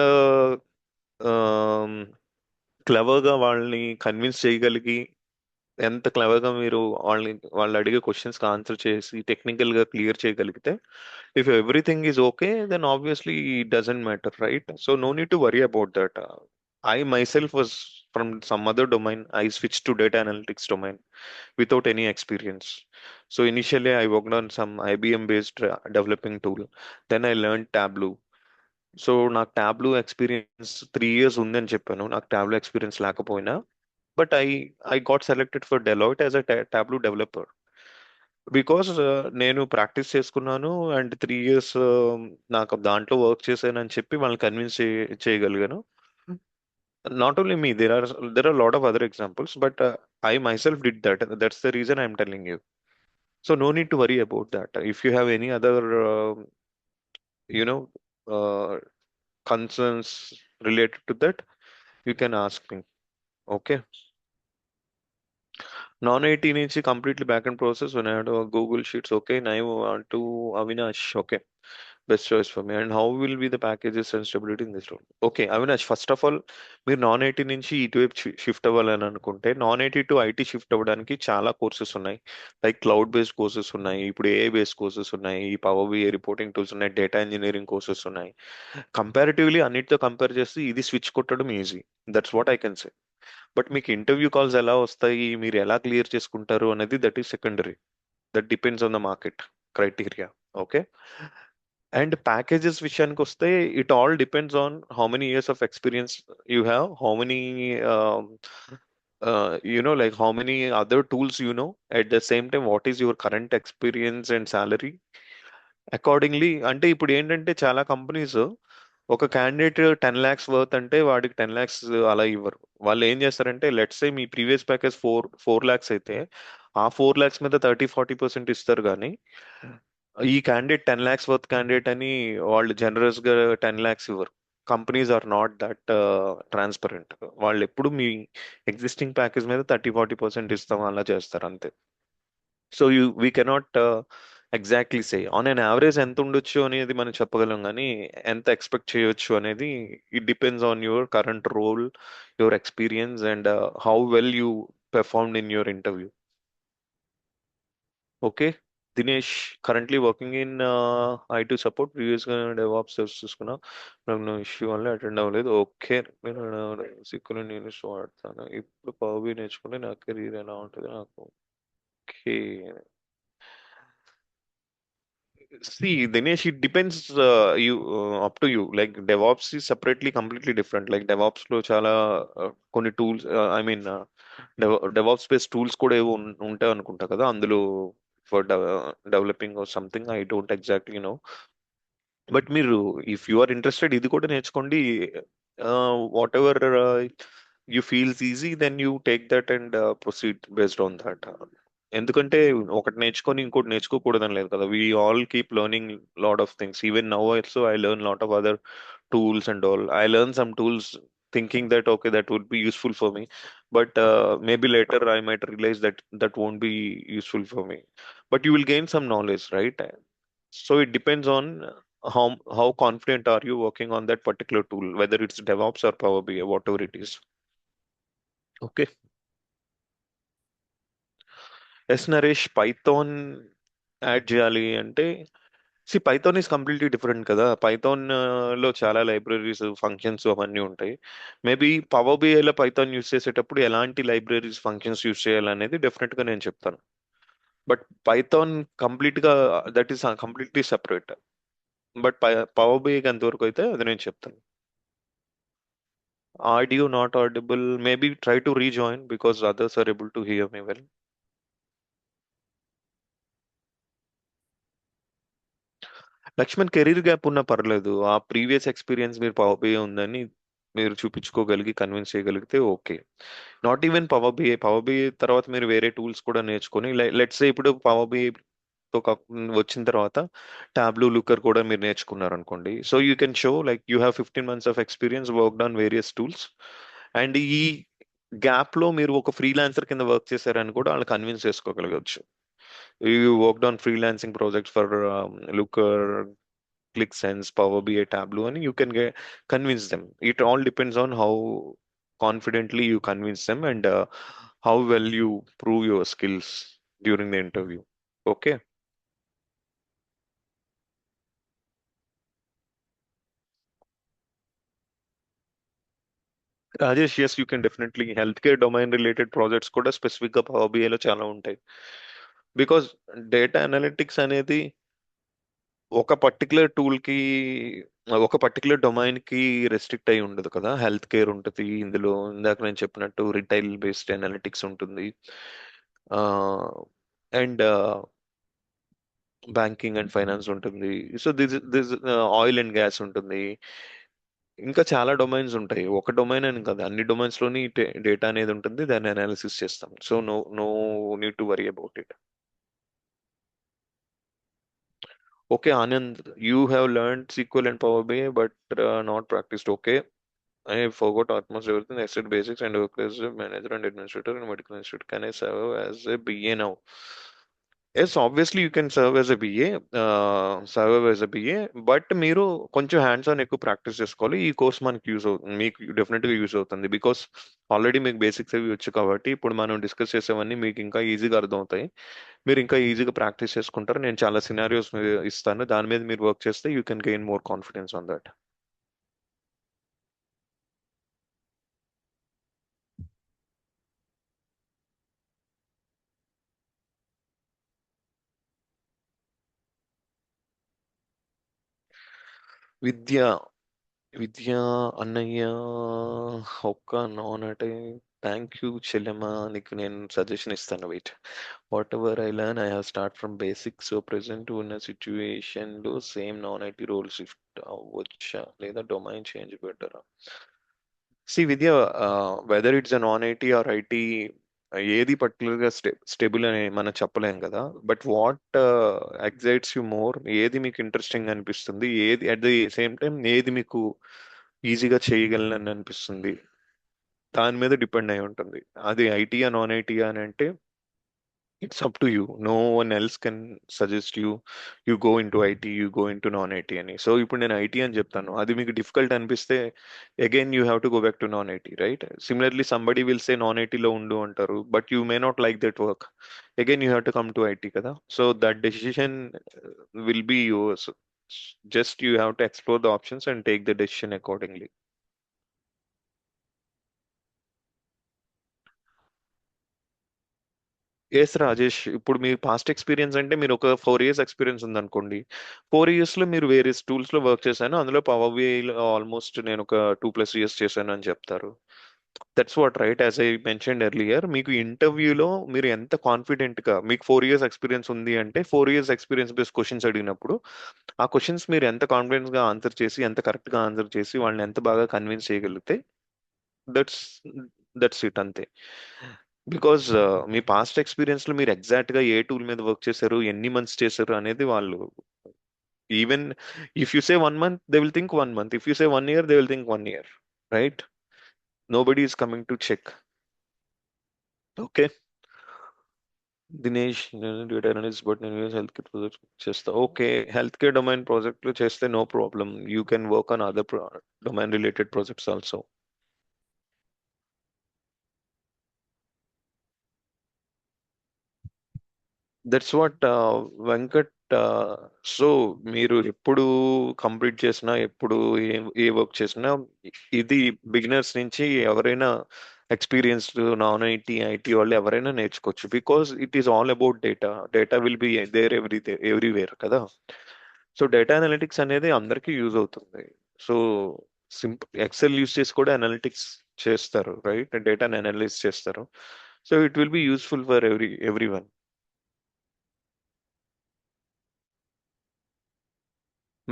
క్లవర్గా వాళ్ళని convince చేయగలిగి, ఎంత క్లవర్గా మీరు వాళ్ళు అడిగే క్వశ్చన్స్కి ఆన్సర్ చేసి టెక్నికల్గా క్లియర్ చేయగలిగితే, if everything is okay, then obviously it doesn't matter, right? So no need to worry about that. I myself was from some other domain. I switched to data analytics domain without any experience. So initially I worked on some IBM based developing tool. Then I learned Tableau. So నాకు Tableau experience 3 years ఉందని చెప్పాను. నాకు Tableau experience లేకపోయినా, but I got selected for Deloitte as a Tableau developer because నేను practice చేసుకున్నాను and 3 years నాకు దాంట్లో work చేశానని చెప్పి వాళ్ళని కన్విన్స్ చేయగలిగాను. Not only me, there are a lot of other examples, but I myself did that. That's the reason I'm telling you. So no need to worry about that. If you have any other, you know, uh, concerns related to that, you can ask me. Okay. Non-IT నుంచి completely backend process when I had a Google Sheets. Okay. Now I want to Avinash. Okay. Best choice for me. And how will be the packages and stability in this role? Okay Avinash, first of all మీరు non IT నుంచి ఇటువైపు shift అవ్వాలని అనుకుంటే, non IT to IT shift అవ్వడానికి చాలా courses ఉన్నాయి. Like cloud based courses ఉన్నాయి, ఇప్పుడు ఏఐ బేస్డ్ కోర్సెస్ ఉన్నాయి, ఈ పవర్ బిఐ రిపోర్టింగ్ టూల్స్ ఉన్నాయి, డేటా ఇంజనీరింగ్ కోర్సెస్ ఉన్నాయి. కంపారిటివ్లీ అన్నిటితో కంపేర్ చేస్తే ఇది స్విచ్ కొట్టడం easy. That's what I can say. But మీకు ఇంటర్వ్యూ కాల్స్ ఎలా వస్తాయి, మీరు ఎలా క్లియర్ చేసుకుంటారు అనేది that is secondary. That depends on the market criteria. Okay. And packages విషయానికి వస్తే, it all depends on how many years of experience you have, how many like how many other tools you know. At the same time, what is your current experience and salary? Accordingly అంటే ఇప్పుడు ఏంటంటే చాలా companies ఒక candidate 10 lakhs worth అంటే వాడికి 10 lakhs అలా ఇవ్వరు. వాళ్ళు ఏం చేస్తారంటే, let's say me previous package four lakhs అయితే ఆ 4 lakhs మీద 30-40% ఇస్తారు. కానీ ఈ క్యాండిడేట్ 10 lakhs వర్త్ క్యాండిడేట్ అని వాళ్ళు జనరస్ గా 10 lakhs ఇవ్వరు. Companies are not that transparent. వాళ్ళు ఎప్పుడు మీ ఎగ్జిస్టింగ్ ప్యాకేజ్ మీద 30-40% ఇస్తాం అలా చేస్తారు అంతే. So we cannot exactly say on an average ఎంత ఉండొచ్చు అనేది మనం చెప్పగలం, కానీ ఎంత ఎక్స్పెక్ట్ చేయొచ్చు అనేది it depends on your current role, your experience and how well you performed in your interview. Okay. Dinesh, currently working in IT support, ప్రీవియస్గా డెవాప్స్ చూసుకున్నా, నాకు నో ఇష్యూ వల్ల అటెండ్ అవ్వలేదు. ఓకే. నేను సిక్కులు నేను వాడతాను. ఇప్పుడు పవర్ నేర్చుకుంటే నా కెరీర్ ఎలా ఉంటుంది నాకు. Okay. See, Dinesh, it depends up to you. Like DevOps is separately completely different. Like DevOps లో చాలా కొన్ని tools, I mean DevOps based tools కూడా ఏవో ఉంటాయి అనుకుంటా కదా అందులో, for developing or something. I don't exactly know. But మీరు ఇఫ్ యు ఆర్ ఇంట్రెస్టెడ్ ఇది కూడా నేర్చుకోండి. Whatever you feels easy, then you take that and proceed based on that. ఎందుకంటే ఒకటి నేర్చుకొని ఇంకోటి నేర్చుకోకూడదని లేదు కదా. We all keep learning lot of things. Even now also I learn lot of other tools and all. I learn some tools thinking that okay, that would be useful for me, but maybe later I might realize that that won't be useful for me. But you will gain some knowledge, right? So it depends on how confident are you working on that particular tool, whether it's DevOps or Power BI, whatever it is. Okay. Yes Naresh, Python add చేయాలి అంటే, Python is completely different కదా. Python లో చాలా libraries, functions అవన్నీ ఉంటాయి. Maybe Power బిఐలో Python use చేసేటప్పుడు ఎలాంటి లైబ్రరీస్, ఫంక్షన్స్ యూస్ చేయాలనేది డెఫినెట్ గా నేను చెప్తాను. బట్ పైథాన్ కంప్లీట్ గా that is completely separate. But Power బిఐకి ఎంతవరకు అయితే అది నేను చెప్తాను. Audio not audible, maybe try to rejoin because others are able to hear me well. Laxman, career gap ఉన్నా పర్లేదు. ఆ ప్రీవియస్ ఎక్స్పీరియన్స్ మీరు పవర్ బిఐ ఉందని మీరు చూపించుకోగలిగి కన్విన్స్ చేయగలిగితే okay. Not even Power BI తర్వాత మీరు వేరే టూల్స్ కూడా నేర్చుకొని, లెట్స్ సే ఇప్పుడు పవర్ బిఐ తో వచ్చిన తర్వాత టాబ్లూ, లుకర్ కూడా మీరు నేర్చుకున్నారు అనుకోండి. So you can show like you have 15 months of experience, worked on various tools. And ఈ గ్యాప్ లో మీరు ఒక ఫ్రీలాన్సర్ కింద వర్క్ చేశారని కూడా వాళ్ళు కన్విన్స్ చేసుకోగలగచ్చు. You worked on freelancing projects for Looker, ClickSense, Power BI, Tableau, and you can convince them. It all depends on how confidently you convince them, and how well you prove your skills during the interview. Okay. Rajesh, yes, you can definitely. Healthcare domain related projects కూడా specific గా Power BI లో చాలా ఉంటాయి. Because data analytics అనేది ఒక particular tool కి, ఒక particular domain కి రెస్ట్రిక్ట్ అయి ఉండదు కదా. హెల్త్ కేర్ ఉంటుంది ఇందులో, ఇందాక నేను చెప్పినట్టు రిటైల్ బేస్డ్ అనలిటిక్స్ ఉంటుంది, అండ్ బ్యాంకింగ్ అండ్ ఫైనాన్స్ ఉంటుంది. So this oil and gas ఉంటుంది. ఇంకా చాలా డొమైన్స్ ఉంటాయి. ఒక డొమైన్ అని కాదు, అన్ని డొమైన్స్ లోని డేటా అనేది ఉంటుంది, దాన్ని అనాలిసిస్ చేస్తాం. So no no need to worry about it. Okay Anand, you have learned SQL and Power BI but not practiced. Okay, I forgot almost everything except basics and work as a manager and administrator in medical institute. Can I serve as a BA now? Yes, obviously you can serve as a BA. But మీరు కొంచెం hands on ఎక్కువ practice చేసుకోవాలి. ఈ course మనకి use అవుతుంది, మీకు డెఫినెట్గా use అవుతుంది. బికాస్ ఆల్రెడీ మీకు బేసిక్స్ అవి వచ్చు కాబట్టి ఇప్పుడు మనం డిస్కస్ చేసేవన్నీ మీకు ఇంకా ఈజీగా అర్థమవుతాయి. మీరు ఇంకా ఈజీగా ప్రాక్టీస్ చేసుకుంటారు. నేను చాలా సినారియోస్ ఇస్తాను, దాని మీద మీరు వర్క్ చేస్తే you can gain more confidence on that. Vidya Vidya అన్నయ్య ఒక్క నాన్ అంటే, థ్యాంక్ యూ చెల్లెమ్మా, నీకు నేను సజెషన్ ఇస్తాను. Wait, whatever I learn I have start from basics. So present ఉన్న సిచ్యువేషన్ లో same non IT role shift అవ్వచ్చా లేదా డొమైన్ చేంజ్ బెటరా? Vidya, whether it's a non IT or IT, ఏది పర్టికులర్ గా స్టేబుల్ అని మనం చెప్పలేం కదా. But what excites you more, ఏది మీకు ఇంట్రెస్టింగ్ అనిపిస్తుంది, ఏది అట్ ది సేమ్ టైం ఏది మీకు ఈజీగా చేయగలను అనిపిస్తుంది, దాని మీద డిపెండ్ అయి ఉంటుంది. అది ఐటీయా నాన్ ఐటీయా అని అంటే it's up to you. No one else can suggest you you go in to IT, you go in to non IT అని. సో ఇప్పుడు నేను ఐటీ అని చెప్తాను, అది మీకు డిఫికల్ట్ అనిపిస్తే again you have to go back to non IT, right? Similarly somebody will say non ఐటీలో ఉండు అంటారు, but you may not like that work, again you have to come to IT కదా. So that decision will be yours. Just you have to explore the options and take the decision accordingly. Yes Rajesh, ఇప్పుడు మీ past experience అంటే మీరు ఒక 4 years experience ఉందనుకోండి. 4 years లో మీరు వేరే టూల్స్ లో వర్క్ చేశాను, అందులో పవర్ బిఐ ఆల్మోస్ట్ నేను ఒక 2+ years చేశాను అని చెప్తారు. That's what, right? As I mentioned earlier, మీకు ఇంటర్వ్యూలో మీరు ఎంత కాన్ఫిడెంట్ గా, మీకు 4 years ఎక్స్పీరియన్స్ ఉంది అంటే 4 years ఎక్స్పీరియన్స్ బేస్ క్వశ్చన్స్ అడిగినప్పుడు ఆ క్వశ్చన్స్ మీరు ఎంత కాన్ఫిడెన్స్ గా ఆన్సర్ చేసి, ఎంత కరెక్ట్ గా ఆన్సర్ చేసి వాళ్ళని ఎంత బాగా కన్విన్స్ చేయగలిగితే, దట్స్ దట్స్ ఇట్, అంతే. బికాజ్ మీ పాస్ట్ ఎక్స్పీరియన్స్ లో మీరు ఎగ్జాక్ట్ గా ఏ టూల్ మీద వర్క్ చేశారు, ఎన్ని మంత్స్ చేశారు అనేది వాళ్ళు, even if you say 1 month they will think 1 month, if you say 1 year they will think 1 year, right? Nobody is coming to check. Okay. Dinesh, నేను డేటా అనలిస్ట్ బట్ నేను health care project చేస్తా. Okay, health care domain ప్రాజెక్టులు చేస్తే no problem. You can work on other domain related projects also. That's what Venkat. So మీరు ఎప్పుడు complete చేసినా, ఎప్పుడు ఏ work చేసినా, ఇది బిగినర్స్ నుంచి ఎవరైనా ఎక్స్పీరియన్స్డ్ నాన్ ఐటీ ఐటీ వాళ్ళు ఎవరైనా నేర్చుకోవచ్చు. Because it is all about data. Data will be there everywhere కదా. సో డేటా అనలిటిక్స్ అనేది అందరికీ యూజ్ అవుతుంది. సో సింపుల్ ఎక్సెల్ యూజ్ చేసి కూడా అనలిటిక్స్ చేస్తారు, రైట్? డేటాని అనలైజ్ చేస్తారు. So it will be useful for everyone.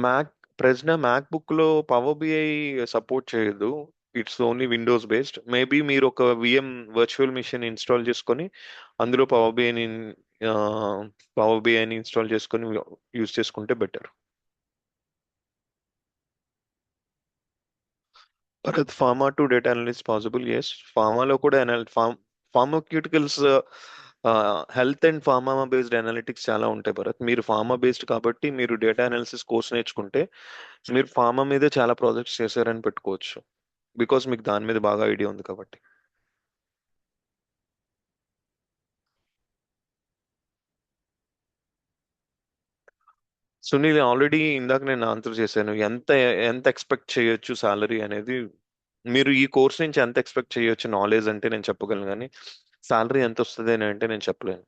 Mac ప్రశ్న మ్యాక్ బుక్ లో పవర్ బిఐ సపోర్ట్ చేయదు. It's only Windows based. Maybe మీరు ఒక విఎం వర్చువల్ మిషన్ ఇన్స్టాల్ చేసుకొని అందులో పవర్ బిఐని ఇన్స్టాల్ చేసుకొని యూజ్ చేసుకుంటే better. Bharat, pharma to data analyst possible? Yes, ఫార్మాలో కూడా pharmaceuticals, health and pharma based analytics చాలా ఉంటాయి భరత్. మీరు ఫార్మా బేస్డ్ కాబట్టి మీరు డేటా అనాలిసిస్ కోర్స్ నేర్చుకుంటే మీరు ఫార్మా మీద చాలా ప్రాజెక్ట్స్ చేశారని పెట్టుకోవచ్చు. బికాస్ మీకు దాని మీద బాగా ఐడియా ఉంది కాబట్టి. సునీల్, ఆల్రెడీ ఇందాక నేను ఆన్సర్ చేశాను. ఎంత ఎంత ఎక్స్పెక్ట్ చేయొచ్చు సాలరీ అనేది. మీరు ఈ కోర్స్ నుంచి ఎంత ఎక్స్పెక్ట్ చేయొచ్చు నాలెడ్జ్ అంటే నేను చెప్పగలను, కానీ సాలరీ ఎంత వస్తుంది అని అంటే నేను చెప్పలేను.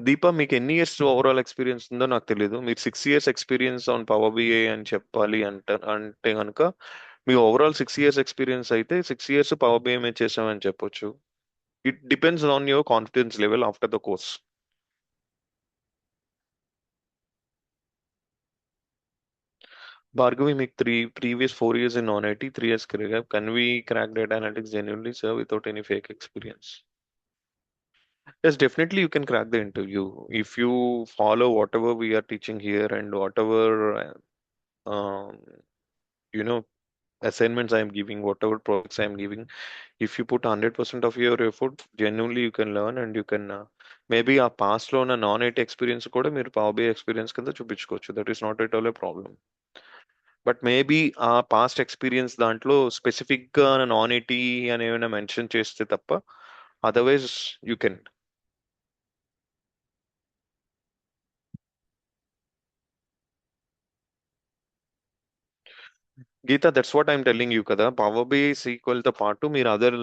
దీపా, మీకు ఎన్ని ఇయర్స్ ఓవరాల్ ఎక్స్పీరియన్స్ ఉందో నాకు తెలియదు. మీరు 6 years experience on power BI అని చెప్పాలి అంటే కనుక మీ ఓవరాల్ 6 years ఎక్స్పీరియన్స్ అయితే 6 years పవర్ బిఐ మీద చేసామని చెప్పొచ్చు. It depends on your confidence level after the course. Bhargavi, make three previous 4 years in non-IT, 3 years career gap. Can we crack data analytics genuinely, sir, without any fake experience? Yes, definitely you can crack the interview if you follow whatever we are teaching here and whatever um, you know assignments I am giving, whatever projects I am giving. If you put 100% of your effort, genuinely you can learn and you can maybe ఆ past లో ఉన్న non IT experience కూడా మీరు power B experience కింద చూపించుకోవచ్చు. That is not at all a problem. But maybe ఆ past experience దాంట్లో specific గా నాన్ ఐటీ అని ఏమైనా మెన్షన్ చేస్తే తప్ప otherwise you can. Geetha, that's what I'm telling you కదా. పవర్ బి సీక్వెల్ తో పాటు మీరు అదర్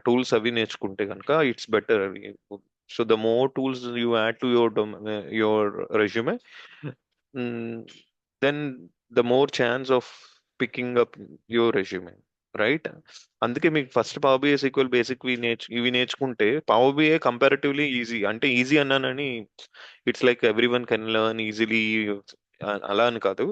టూల్స్ అవి నేర్చుకుంటే కనుక it's better. So the more tools you add to your resume, then the more chance of picking up your resume, right? అందుకే మీకు first power BI SQL basic ఇవి నేర్చుకుంటే పవర్ బిఐ కంపారిటివ్లీ ఈజీ. అంటే easy అన్నానని it's like everyone can learn easily అలా అని కాదు.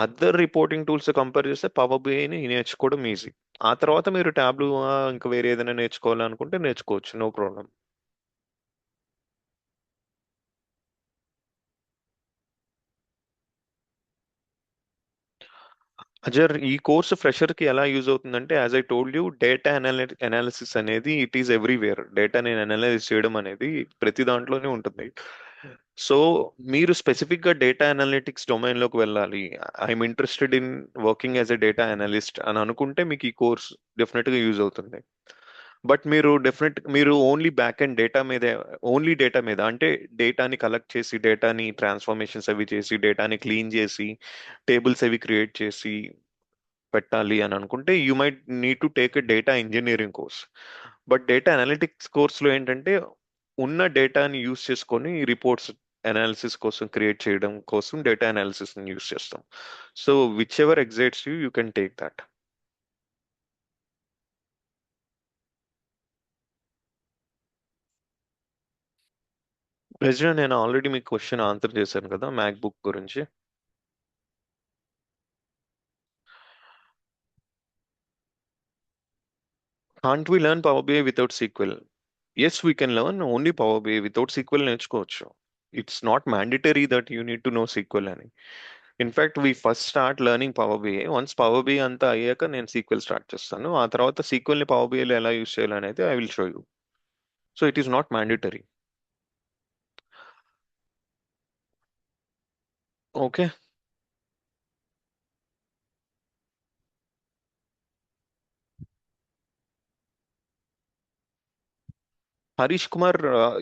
Other reporting tools compare చేస్తే పవర్ బిఐని నేర్చుకోవడం ఈజీ. ఆ తర్వాత మీరు ట్యాబ్లు ఇంకా వేరే ఏదైనా నేర్చుకోవాలనుకుంటే నేర్చుకోవచ్చు, నో ప్రాబ్లం. అజర్, ఈ కోర్స్ ఫ్రెషర్ కి ఎలా యూజ్ అవుతుందంటే, as I told you, data analysis అనేది ఇట్ ఈస్ ఎవ్రీవేర్. డేటాని అనలైజ్ చేయడం అనేది ప్రతి దాంట్లోనే ఉంటుంది. సో మీరు స్పెసిఫిక్ గా డేటా అనలిటిక్స్ డొమైన్ లోకి వెళ్ళాలి, I'm interested in working as a data analyst అని అనుకుంటే మీకు ఈ కోర్స్ డెఫినెట్ గా యూజ్ అవుతుంది. బట్ మీరు ఓన్లీ బ్యాక్ అండ్ డేటా మీద అంటే డేటాని కలెక్ట్ చేసి, డేటాని ట్రాన్స్ఫర్మేషన్స్ అవి చేసి, డేటాని క్లీన్ చేసి, టేబుల్స్ అవి క్రియేట్ చేసి పెట్టాలి అని అనుకుంటే you might need to take a data engineering course. But data analytics కోర్స్లో ఏంటంటే ఉన్న డేటాని యూస్ చేసుకొని రిపోర్ట్స్ అనాలిసిస్ కోసం క్రియేట్ చేయడం కోసం డేటా అనాలిసిస్ యూస్ చేస్తాం. So whichever excites you you can take that. President, నేను ఆల్రెడీ మీకు క్వశ్చన్ ఆన్సర్ చేశాను కదా మ్యాక్ బుక్ గురించి. Can't we learn power BI without SQL? Yes, we can learn only power BI. Without SQL నేర్చుకోవచ్చు. It's not mandatory that you need to know SQL అని. In fact we first start learning power BI. Once power BI అంతా అయ్యాక నేను sequel start చేస్తాను. ఆ తర్వాత sequel ని power బిఐలో ఎలా యూస్ చేయాలనేది I will show you. So it is not mandatory. Okay. Harish Kumar,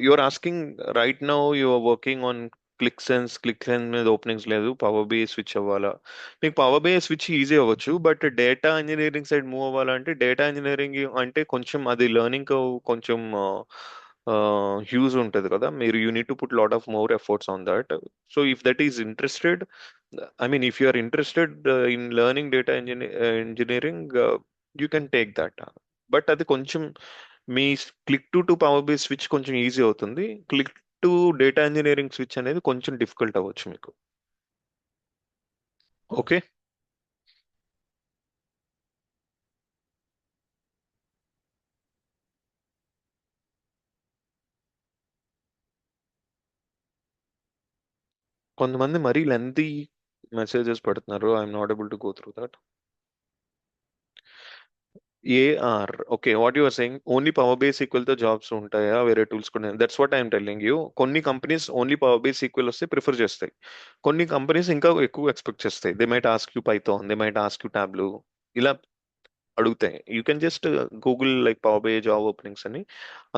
you're asking right now you are working on Qlik Sense మీద ఓపెనింగ్స్ లేదు, పవర్ బిఐ స్విచ్ అవ్వాలా? మీకు పవర్ బిఐ స్విచ్ ఈజీ అవ్వచ్చు, but data engineering side move అవ్వాలంటే data engineering అంటే కొంచెం అది learning కొంచెం హ్యూజ్ ఉంటుంది కదా. మీరు you need to put lot of more efforts on that. So if that is interested, I mean if you are interested in learning data engineering, you can take that. But అది కొంచెం మీ click to power BI switch కొంచెం easy అవుతుంది. Qlik to data engineering switch అనేది కొంచెం difficult అవ్వచ్చు మీకు. Okay. కొంతమంది మరీ లెంతీ మెసేజెస్ పెడుతున్నారు. I'm not able to go through that. AR, okay, what you are saying only power BI SQL తో జాబ్స్ ఉంటాయా, వేరే టూల్స్ కూడా? That's what I'm telling you. కొన్ని companies only power BI SQL వస్తే prefer చేస్తాయి. కొన్ని companies ఇంకా ఎక్కువ ఎక్స్పెక్ట్ చేస్తాయి. They might ask you Python, they might ask you Tableau, ఇలా అడుగుతాయి. You can just Google like power BI job openings అని.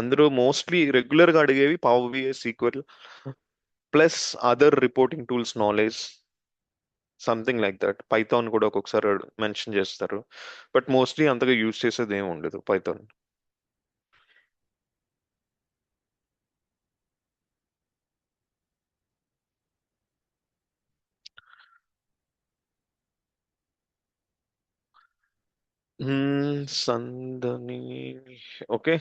అందరూ మోస్ట్లీ రెగ్యులర్ గా అడిగేవి power BI SQL plus other reporting tools knowledge, something like that. Python కూడా ఒక్కొక్కసారి mention చేస్తారు, but mostly అంతగా యూజ్ చేసేది ఏమి ఉండదు పైథాన్. సందని, okay,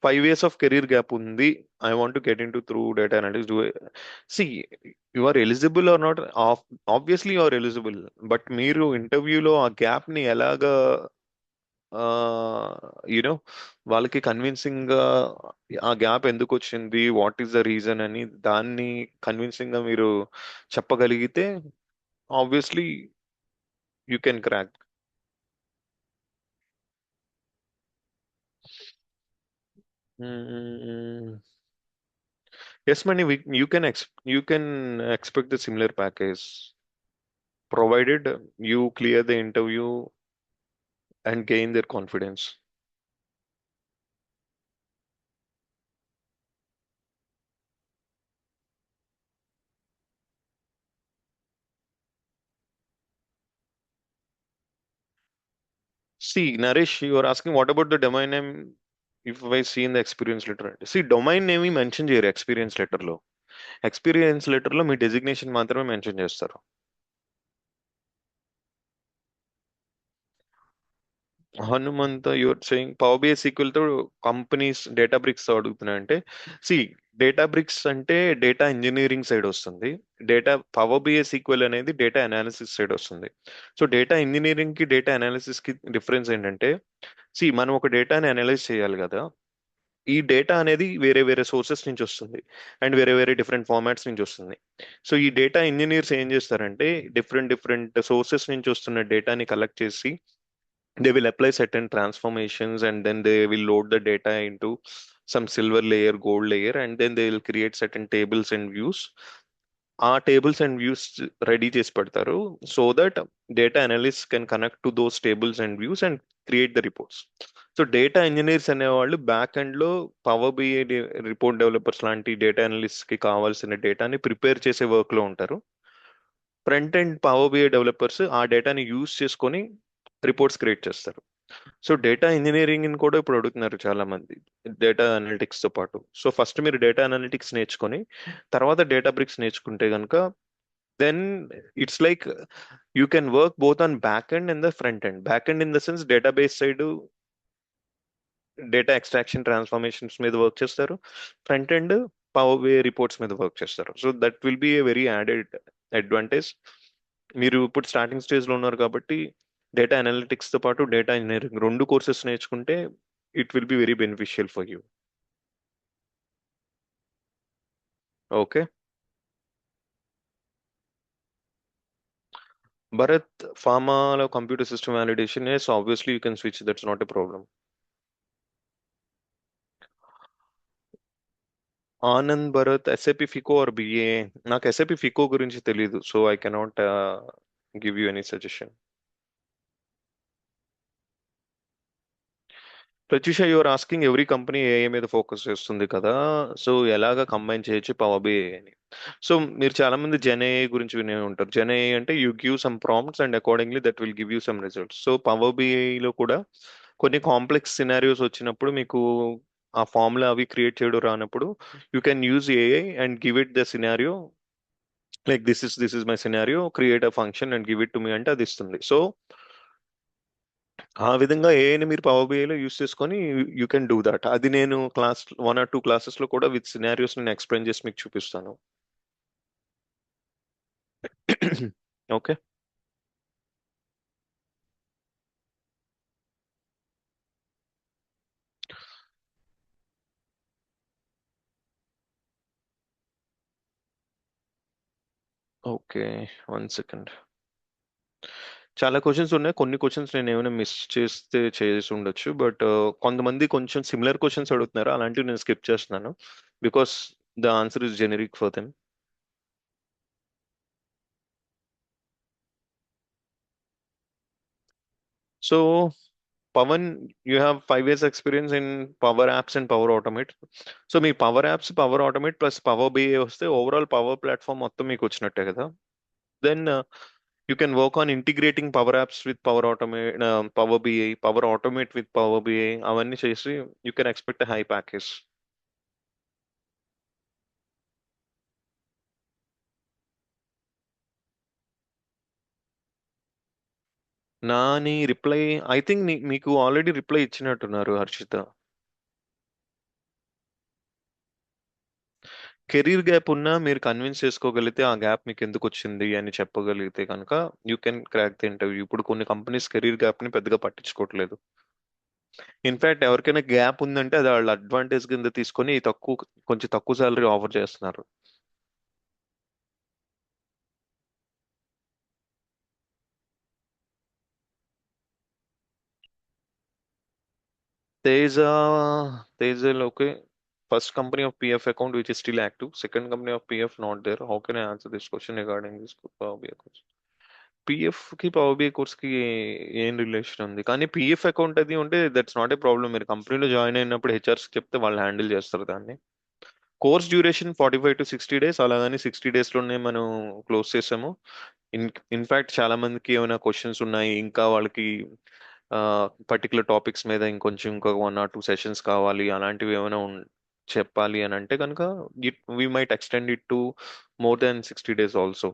5 years of career gap ఉంది. I want to get into through data analytics. Do see, you are eligible or not? Obviously you are eligible, but మీరు ఇంటర్వ్యూలో ఆ గ్యాప్ ని ఎలాగా యూనో వాళ్ళకి కన్విన్సింగ్ గా ఆ గ్యాప్ ఎందుకు వచ్చింది, వాట్ ఈస్ ద రీజన్ అని దాన్ని కన్విన్సింగ్ గా మీరు చెప్పగలిగితే obviously you can crack. Yes, Mani, you can expect the similar package provided you clear the interview and gain their confidence. See, Naresh, you are asking what about the domain name if I see in the experience letter. See, domain name mention చేయరు experience letter లో. Experience letter లో మీ designation మాత్రమే mention చేస్తారు. Hanumantha, your saying power BI SQL తో companies Databricks అడుగుతున్నాయంటే, see, Databricks అంటే data engineering side వస్తుంది. Power BI SQL అనేది డేటా అనాలిసిస్ సైడ్ వస్తుంది. సో డేటా ఇంజనీరింగ్ కి డేటా అనాలిసిస్ కి డిఫరెన్స్ ఏంటంటే, సి, మనం ఒక డేటాని అనలైజ్ చేయాలి కదా. ఈ డేటా అనేది వేరే వేరే సోర్సెస్ నుంచి వస్తుంది అండ్ వేరే వేరే డిఫరెంట్ ఫార్మాట్స్ నుంచి వస్తుంది. సో ఈ డేటా ఇంజనీర్స్ ఏం చేస్తారంటే డిఫరెంట్ డిఫరెంట్ సోర్సెస్ నుంచి వస్తున్న డేటాని కలెక్ట్ చేసి they will apply certain transformations and then they will load the data into some silver layer, gold layer, and then they will create certain tables and views. ఆ tables and views ready చేసి పెడతారు so that data analyst can connect to those tables and views and create the reports. So data engineers అనేవాళ్ళు back end లో power BI report developers లాంటి data analyst కి కావాల్సిన డేటాని prepare చేసే work లో ఉంటారు. Front end power BI developers ఆ డేటాని యూజ్ చేసుకొని రిపోర్ట్స్ క్రియేట్ చేస్తారు. సో డేటా ఇంజనీరింగ్ కూడా ఇప్పుడు అడుగుతున్నారు చాలా మంది డేటా అనలిటిక్స్ తో పాటు. సో ఫస్ట్ మీరు డేటా అనలిటిక్స్ నేర్చుకొని తర్వాత డేటా బ్రిక్స్ నేర్చుకుంటే కనుక then it's like you can work both on back end and the front end. Back end in the sense database side data extraction transformations మీద work చేస్తారు. Front end power BI reports మీద work చేస్తారు. So that will be a very added advantage. మీరు ఇప్పుడు starting stage లో ఉన్నారు కాబట్టి data analytics తో పాటు డేటా ఇంజనీరింగ్ రెండు కోర్సెస్ నేర్చుకుంటే it will be very beneficial for you. Okay. Bharat, pharma computer system validation, yes, obviously you can switch. That's not a problem. Anand Bharath SAP FICO or BA? నాకు SAP FICO గురించి తెలీదు, so I cannot give you any suggestion. Pratyusha, you're asking every company AI మీద focus చేస్తుంది కదా, so ఎలాగా combine చేయొచ్చు power BI అని. So మీరు చాలా మంది జెన్ ఏఐ గురించి వినే ఉంటారు. జెన్ ఏఐ అంటే you give some prompts and accordingly that will give you some results. So power బిఐలో కూడా కొన్ని కాంప్లెక్స్ సినారియోస్ వచ్చినప్పుడు మీకు ఆ ఫార్ములా అవి క్రియేట్ చేయడం రానప్పుడు you can use AI and give it the scenario, like this is my scenario, create a function and give it to me అంటే అది ఇస్తుంది. సో ఆ విధంగా ఏఐని మీరు పవర్ బిఐలో యూస్ చేసుకొని యూ కెన్ డూ దట్. అది నేను క్లాస్ 1 or 2 క్లాసెస్ లో కూడా విత్ సినారియోస్ నేను ఎక్స్ప్లెయిన్ చేసి మీకు చూపిస్తాను. ఓకే. Okay, 1 second. చాలా క్వశ్చన్స్ ఉన్నాయి. కొన్ని క్వశ్చన్స్ నేను ఏమైనా మిస్ చేస్తే చేసి ఉండొచ్చు, బట్ కొంతమంది కొంచెం సిమిలర్ క్వశ్చన్స్ అడుగుతున్నారు, అలాంటివి నేను స్కిప్ చేస్తున్నాను because the answer is generic for them. So Pavan, you have 5 years experience in power apps and power automate. So మీ power apps, power automate plus power BI వస్తే ఓవరాల్ పవర్ ప్లాట్ఫామ్ మొత్తం మీకు వచ్చినట్టే కదా. Then you can work on integrating power apps with power automate, power BI, power automate with power BI, అవన్నీ చేసి you can expect high package. Nani reply, I think మీకు already reply ఇచ్చినట్టున్నారు Harshitha. Career gap ఉన్నా మీరు కన్విన్స్ చేసుకోగలిగితే ఆ gap మీకు ఎందుకు వచ్చింది అని చెప్పగలిగితే కనుక you can crack the interview. ఇప్పుడు కొన్ని కంపెనీస్ కెరీర్ గ్యాప్ ని పెద్దగా పట్టించుకోవట్లేదు. ఇన్ఫాక్ట్ ఎవరికైనా గ్యాప్ ఉందంటే అది వాళ్ళ అడ్వాంటేజ్ కింద తీసుకొని కొంచెం తక్కువ సాలరీ ఆఫర్ చేస్తున్నారు. Teja, okay. First company of PF account which is still active, second company of PF not there. How can I answer this question regarding this power BI course? PF కి power BI course కి ఏం relation ఉంది? కానీ PF account అది ఉంటే that's not a problem. మీరు కంపెనీలో join అయినప్పుడు హెచ్ఆర్స్ చెప్తే వాళ్ళు హ్యాండిల్ చేస్తారు దాన్ని. కోర్స్ డ్యూరేషన్ 45 to 60 days, అలాగని 60 days లోనే మనం క్లోజ్ చేసాము. ఇన్ ఇన్ఫాక్ట్ చాలా మందికి ఏమైనా క్వశ్చన్స్ ఉన్నాయి, ఇంకా వాళ్ళకి పర్టికులర్ టాపిక్స్ మీద ఇంకొంచెం ఇంకొక 1 or 2 సెషన్స్ కావాలి, అలాంటివి ఏమైనా చెప్పాలి అని అంటే కనుక we might extend it to more than 60 days also.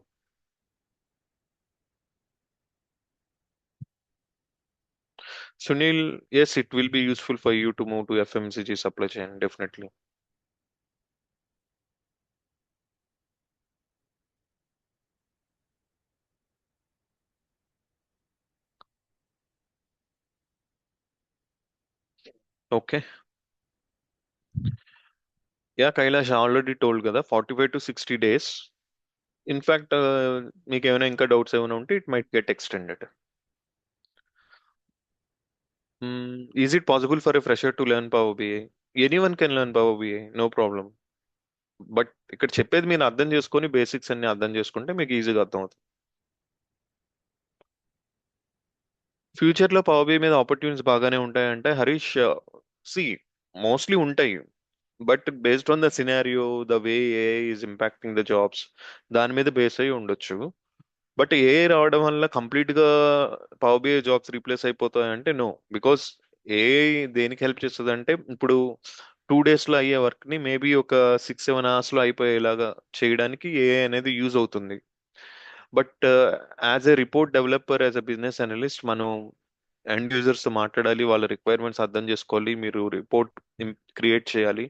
Sunil, yes, it will be useful for you to move to FMCG supply chain, definitely. Okay. Yeah, Kailash, I already told కదా 45 to 60 days. In fact మీకు ఏమైనా ఇంకా doubts ఏమైనా ఉంటే it might get extended. Is it possible for a fresher to learn power BI? Anyone can learn power BI, no problem. But ఇక్కడ చెప్పేది మీరు అర్థం చేసుకొని బేసిక్స్ అన్ని అర్థం చేసుకుంటే మీకు ఈజీగా అర్థం అవుతుంది. ఫ్యూచర్ లో పవర్ బిఐ మీద ఆపర్చునిటీస్ బాగానే ఉంటాయంటే హరీష్, సి, మోస్ట్లీ ఉంటాయి. But based on the scenario, the way AI is impacting the jobs, దాని మీద బేస్ అయి ఉండొచ్చు. బట్ ఏఐ రావడం వల్ల కంప్లీట్ గా పవర్ బిఐ జాబ్స్ రీప్లేస్ అయిపోతాయంటే నో. బికాస్ ఏఐ దేనికి హెల్ప్ చేస్తుంది అంటే ఇప్పుడు 2 days లో అయ్యే వర్క్ ని మేబీ ఒక 6-7 hours లో అయిపోయేలాగా చేయడానికి ఏఐ అనేది యూజ్ అవుతుంది. But as a report developer, as a business analyst, మనం ఎండ్ యూజర్స్ తో మాట్లాడాలి, వాళ్ళ రిక్వైర్మెంట్స్ అర్థం చేసుకోవాలి, మీరు రిపోర్ట్ క్రియేట్ చేయాలి,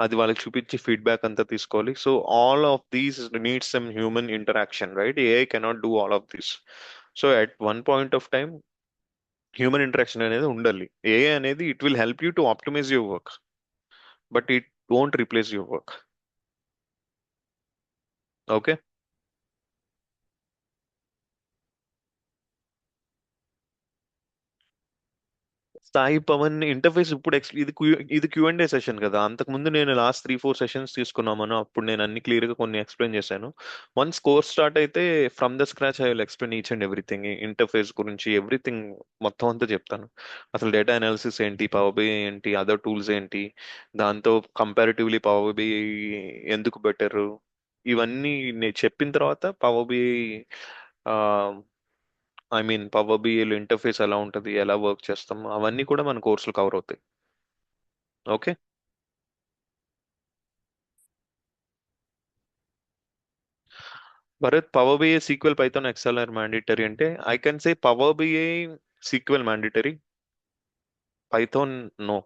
అది వాళ్ళకి చూపించి ఫీడ్బ్యాక్ అంతా తీసుకోవాలి. So all of these needs some human interaction, right? AI cannot do all of this. So at one point of time human interaction అనేది ఉండాలి. ఏఐ అనేది it will help you to optimise your work, but it won't replace your work. Okay. Sai Pavan interface ఇప్పుడు ఇది Q&A session కదా. అంతకుముందు నేను last 3-4 sessions తీసుకున్నామను, అప్పుడు నేను అన్ని క్లియర్ గా కొన్ని ఎక్స్ప్లెయిన్ చేశాను. వన్స్ కోర్స్ స్టార్ట్ అయితే from the scratch I will explain each and everything, interface గురించి ఎవ్రీథింగ్ మొత్తం అంతా చెప్తాను. అసలు డేటా అనాలిసిస్ ఏంటి, పవర్ బిఐ ఏంటి, అదర్ టూల్స్ ఏంటి, దాంతో కంపారిటివ్లీ పవర్ బిఐ ఎందుకు బెటర్, ఇవన్నీ నేను చెప్పిన తర్వాత power BI, I mean power బిఐలో ఇంటర్ఫేస్ ఎలా ఉంటుంది, ఎలా వర్క్ చేస్తాం, అవన్నీ కూడా మన కోర్సులో కవర్ అవుతాయి. Okay. Bharat, power BI SQL Python XLR mandatory అంటే I can say power BI SQL mandatory, Python no.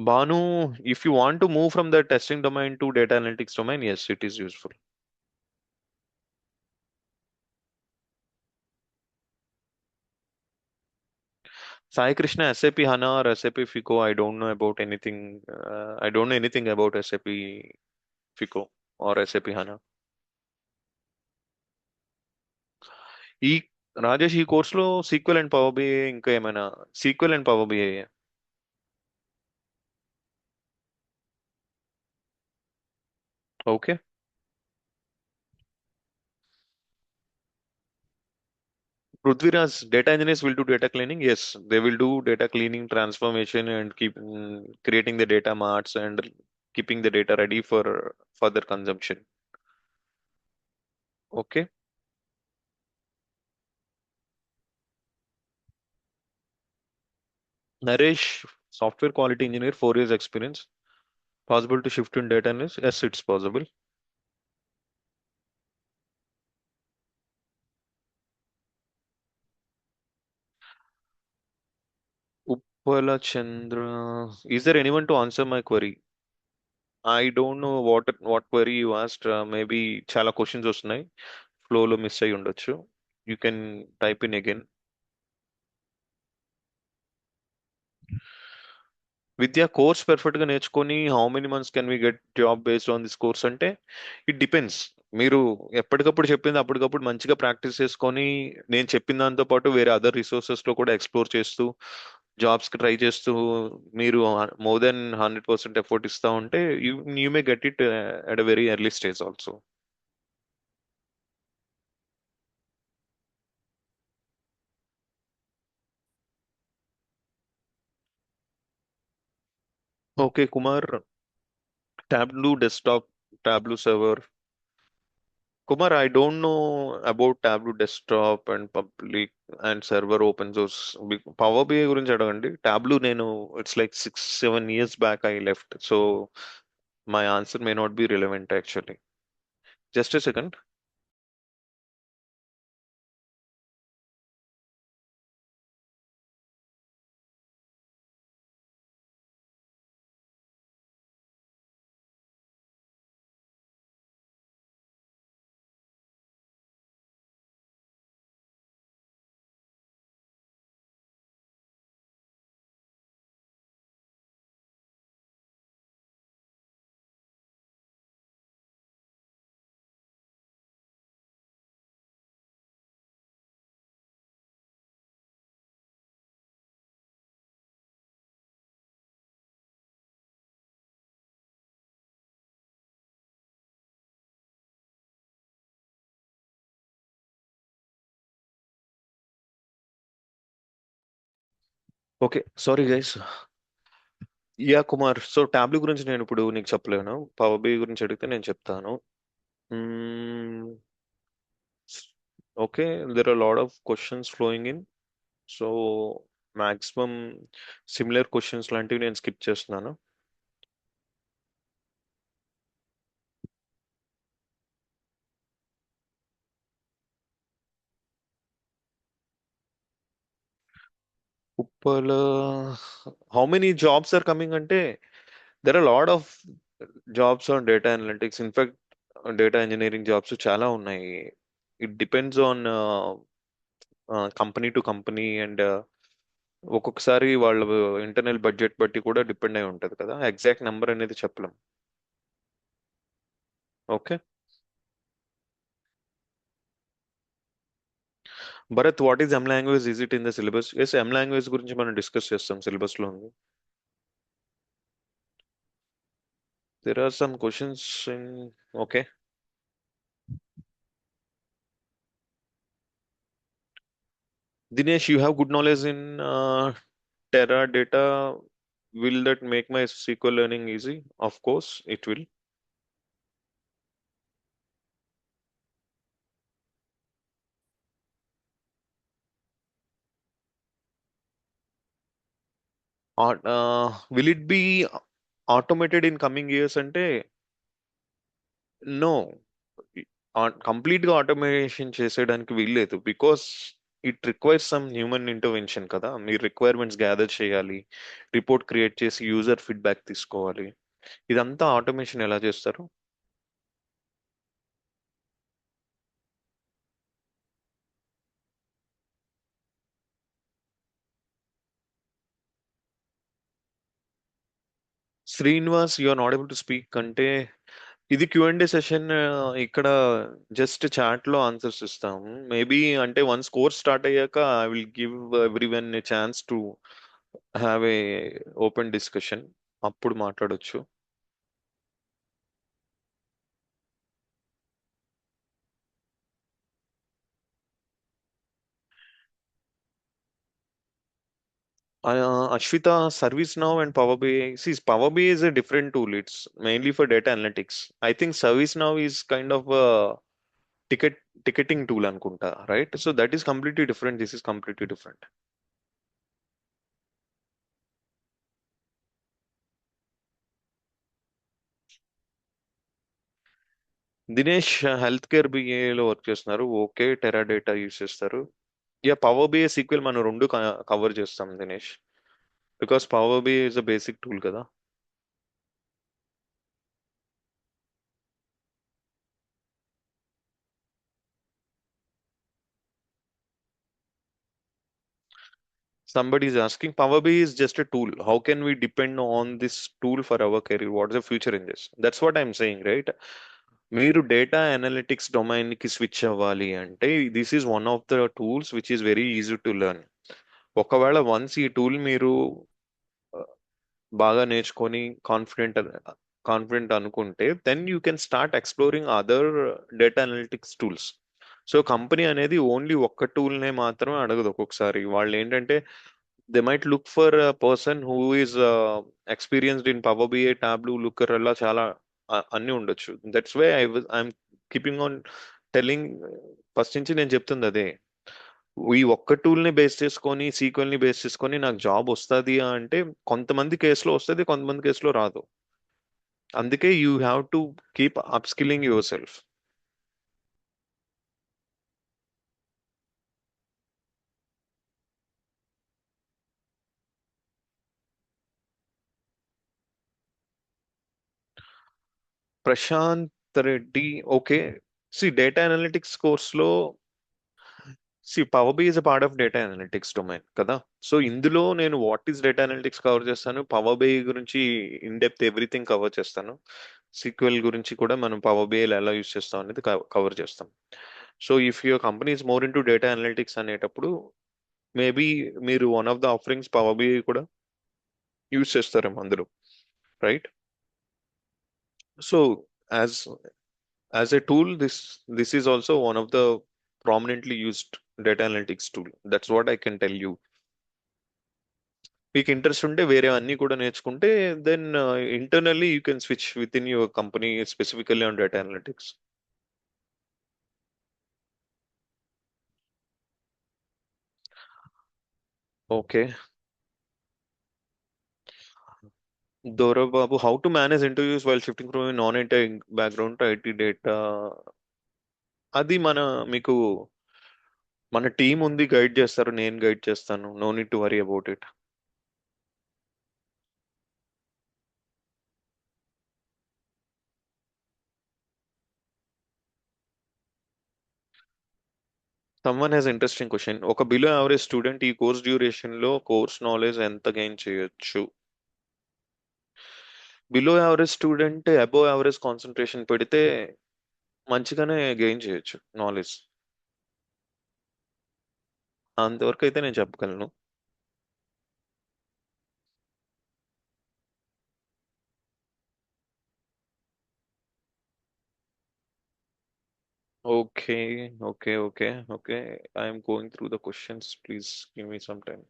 Banu, if you want to move from the testing domain to data analytics domain, yes, it is useful. Sai Krishna, SAP HANA or SAP FICO, I don't know about anything. I don't know anything about SAP FICO or SAP HANA. ఈ రాజేష్, ఈ కోర్సులో sequel and power BI ఇంకా ఏమైనా, SQL and power BI? Okay. Prithviraj, data engineers will do data cleaning. Yes, they will do data cleaning, transformation, and keep creating the data marts and keeping the data ready for further consumption. Okay. Naresh, software quality engineer, 4 years experience. Possible to shift in data analysis? Yes, it's possible. Uppala Chandra, is there anyone to answer my query? I don't know what query you asked. Maybe చాలా questions వస్తున్నాయి, ఫ్లోలో miss అయ్యి ఉండొచ్చు. You can type in again. Vidya, course perfect గా నేర్చుకొని how many months can we get job based on this course అంటే it depends. మీరు ఎప్పటికప్పుడు చెప్పింది అప్పటికప్పుడు మంచిగా ప్రాక్టీస్ చేసుకొని, నేను చెప్పిన దాంతో పాటు వేరే అదర్ రిసోర్సెస్ లో కూడా ఎక్స్ప్లోర్ చేస్తూ, జాబ్స్ కి ట్రై చేస్తూ, మీరు మోర్ దెన్ 100% ఎఫర్ట్ ఇస్తా ఉంటే you may get it at a very early stage also. Okay Kumar, Tableau desktop, Tableau server. Kumar, I don't know about Tableau desktop and public and server open source. Power BI గురించి అడగండి. Tableau నేను it's like 6-7 years back I left. So my answer may not be relevant actually. Just a second. Okay, sorry guys. Yeah Kumar, so Tableau గురించి నేను ఇప్పుడు నీకు చెప్పలేను. Power BI గురించి అడిగితే నేను చెప్తాను. Okay, there are lot of questions flowing in. So maximum similar questions లాంటివి నేను స్కిప్ చేస్తున్నాను. Uppal, how many jobs are coming అంటే there are lot of jobs on data analytics. In fact data engineering jobs చాలా ఉన్నాయి. It depends on company to company and ఒక్కొక్కసారి వాళ్ళ internal budget బట్టి కూడా డిపెండ్ అయి ఉంటుంది కదా. ఎగ్జాక్ట్ నెంబర్ అనేది చెప్పలేం. Okay. Bharath, what is M language? Is it in the syllabus? Yes, M language గురించి మనం డిస్కస్ చేస్తాం, సిలబస్ లో ఉంది. There are some questions in. Okay. Dinesh, you have good knowledge in Teradata. Will that make my SQL learning easy? Of course, it will. Will it be automated in coming years? అంటే నో, complete గా automation చేసేయడానికి వీల్లేదు. Because it requires some human intervention కదా. మీరు requirements gather చేయాలి, report create చేసి user feedback తీసుకోవాలి. ఇదంతా ఆటోమేషన్ ఎలా చేస్తారు? Srinivas, you are not able to speak అంటే ఇది Q&A సెషన్. ఇక్కడ జస్ట్ చాట్ లో ఆన్సర్స్ ఇస్తాము. మేబీ అంటే వన్స్ కోర్స్ స్టార్ట్ అయ్యాక I will give everyone a chance to have a open discussion. అప్పుడు మాట్లాడొచ్చు. Ashwita, ServiceNow and Power BI. See, Power BI is a different tool. It's mainly for data analytics. I think ServiceNow is kind of a ticket ticketing tool అనుకుంటా, right? So that is completely different. This is completely different. Dinesh, health care బిఏలో work చేస్తున్నారు. Okay, Teradata use చేస్తారు. Yeah, power BI SQL మనం రెండు cover చేస్తాం Dinesh. Because power BI is a basic tool కదా. Somebody is asking, Power BI is just a tool. How can we depend on this tool for our career? What's the future in this? That's what I'm saying, right? మీరు data analytics domain కి switch అవ్వాలి అంటే this is one of the tools which is very easy to learn. ఒకవేళ once ఈ tool మీరు బాగా నేర్చుకొని confident అనుకుంటే then you can start exploring other data analytics tools. So company అనేది ఓన్లీ ఒక్క టూల్నే మాత్రమే అడగదు. ఒక్కొక్కసారి వాళ్ళు ఏంటంటే they might look for person who is experienced in power BI, Tableau, Looker, అలా చాలా అన్ని ఉండొచ్చు. That's why I'm keeping on telling. First నుంచి నేను చెప్తుంది అదే. ఈ ఒక్క టూల్ ని బేస్ చేసుకొని, సీక్వెల్ ని బేస్ చేసుకొని నాకు జాబ్ వస్తుంది అంటే కొంతమంది కేసులో వస్తుంది, కొంతమంది కేసులో రాదు. అందుకే you have to keep up skilling yourself. Prashanth Reddy, okay. See data analytics కోర్స్లో, see power BI is a part of data analytics domain కదా. సో ఇందులో నేను what is data analytics cover చేస్తాను, పవర్ బి గురించి ఇన్ డెప్త్ ఎవ్రీథింగ్ కవర్ చేస్తాను. SQL గురించి కూడా మనం పవర్ బిఐలో ఎలా యూస్ చేస్తాం అనేది కవర్ చేస్తాం. So if your company is more into data analytics అనేటప్పుడు మేబీ మీరు one of the offerings power BI కూడా యూస్ చేస్తారేమో అందులో, right? So as as a tool, this is also one of the prominently used data analytics tool. That's what I can tell you. మీకు interest ఉంటే వేరే అన్ని కూడా నేర్చుకుంటే then internally you can switch within your company specifically on data analytics. Okay. Babu, how to manage interviews while shifting from a non-IT background to IT data? అది మీకు మన team ఉంది, గైడ్ చేస్తారు, నేను గైడ్ చేస్తాను. No need to worry about it. Someone has interesting question. ఒక below average student ఈ course duration లో కోర్స్ నాలెడ్జ్ ఎంత గెయిన్ చేయొచ్చు? Below average student above average concentration పెడితే మంచిగానే గెయిన్ చేయొచ్చు నాలెడ్జ్. అంతవరకు అయితే నేను చెప్పగలను. Okay, okay, okay, okay. I am going through the questions. Please give me some time.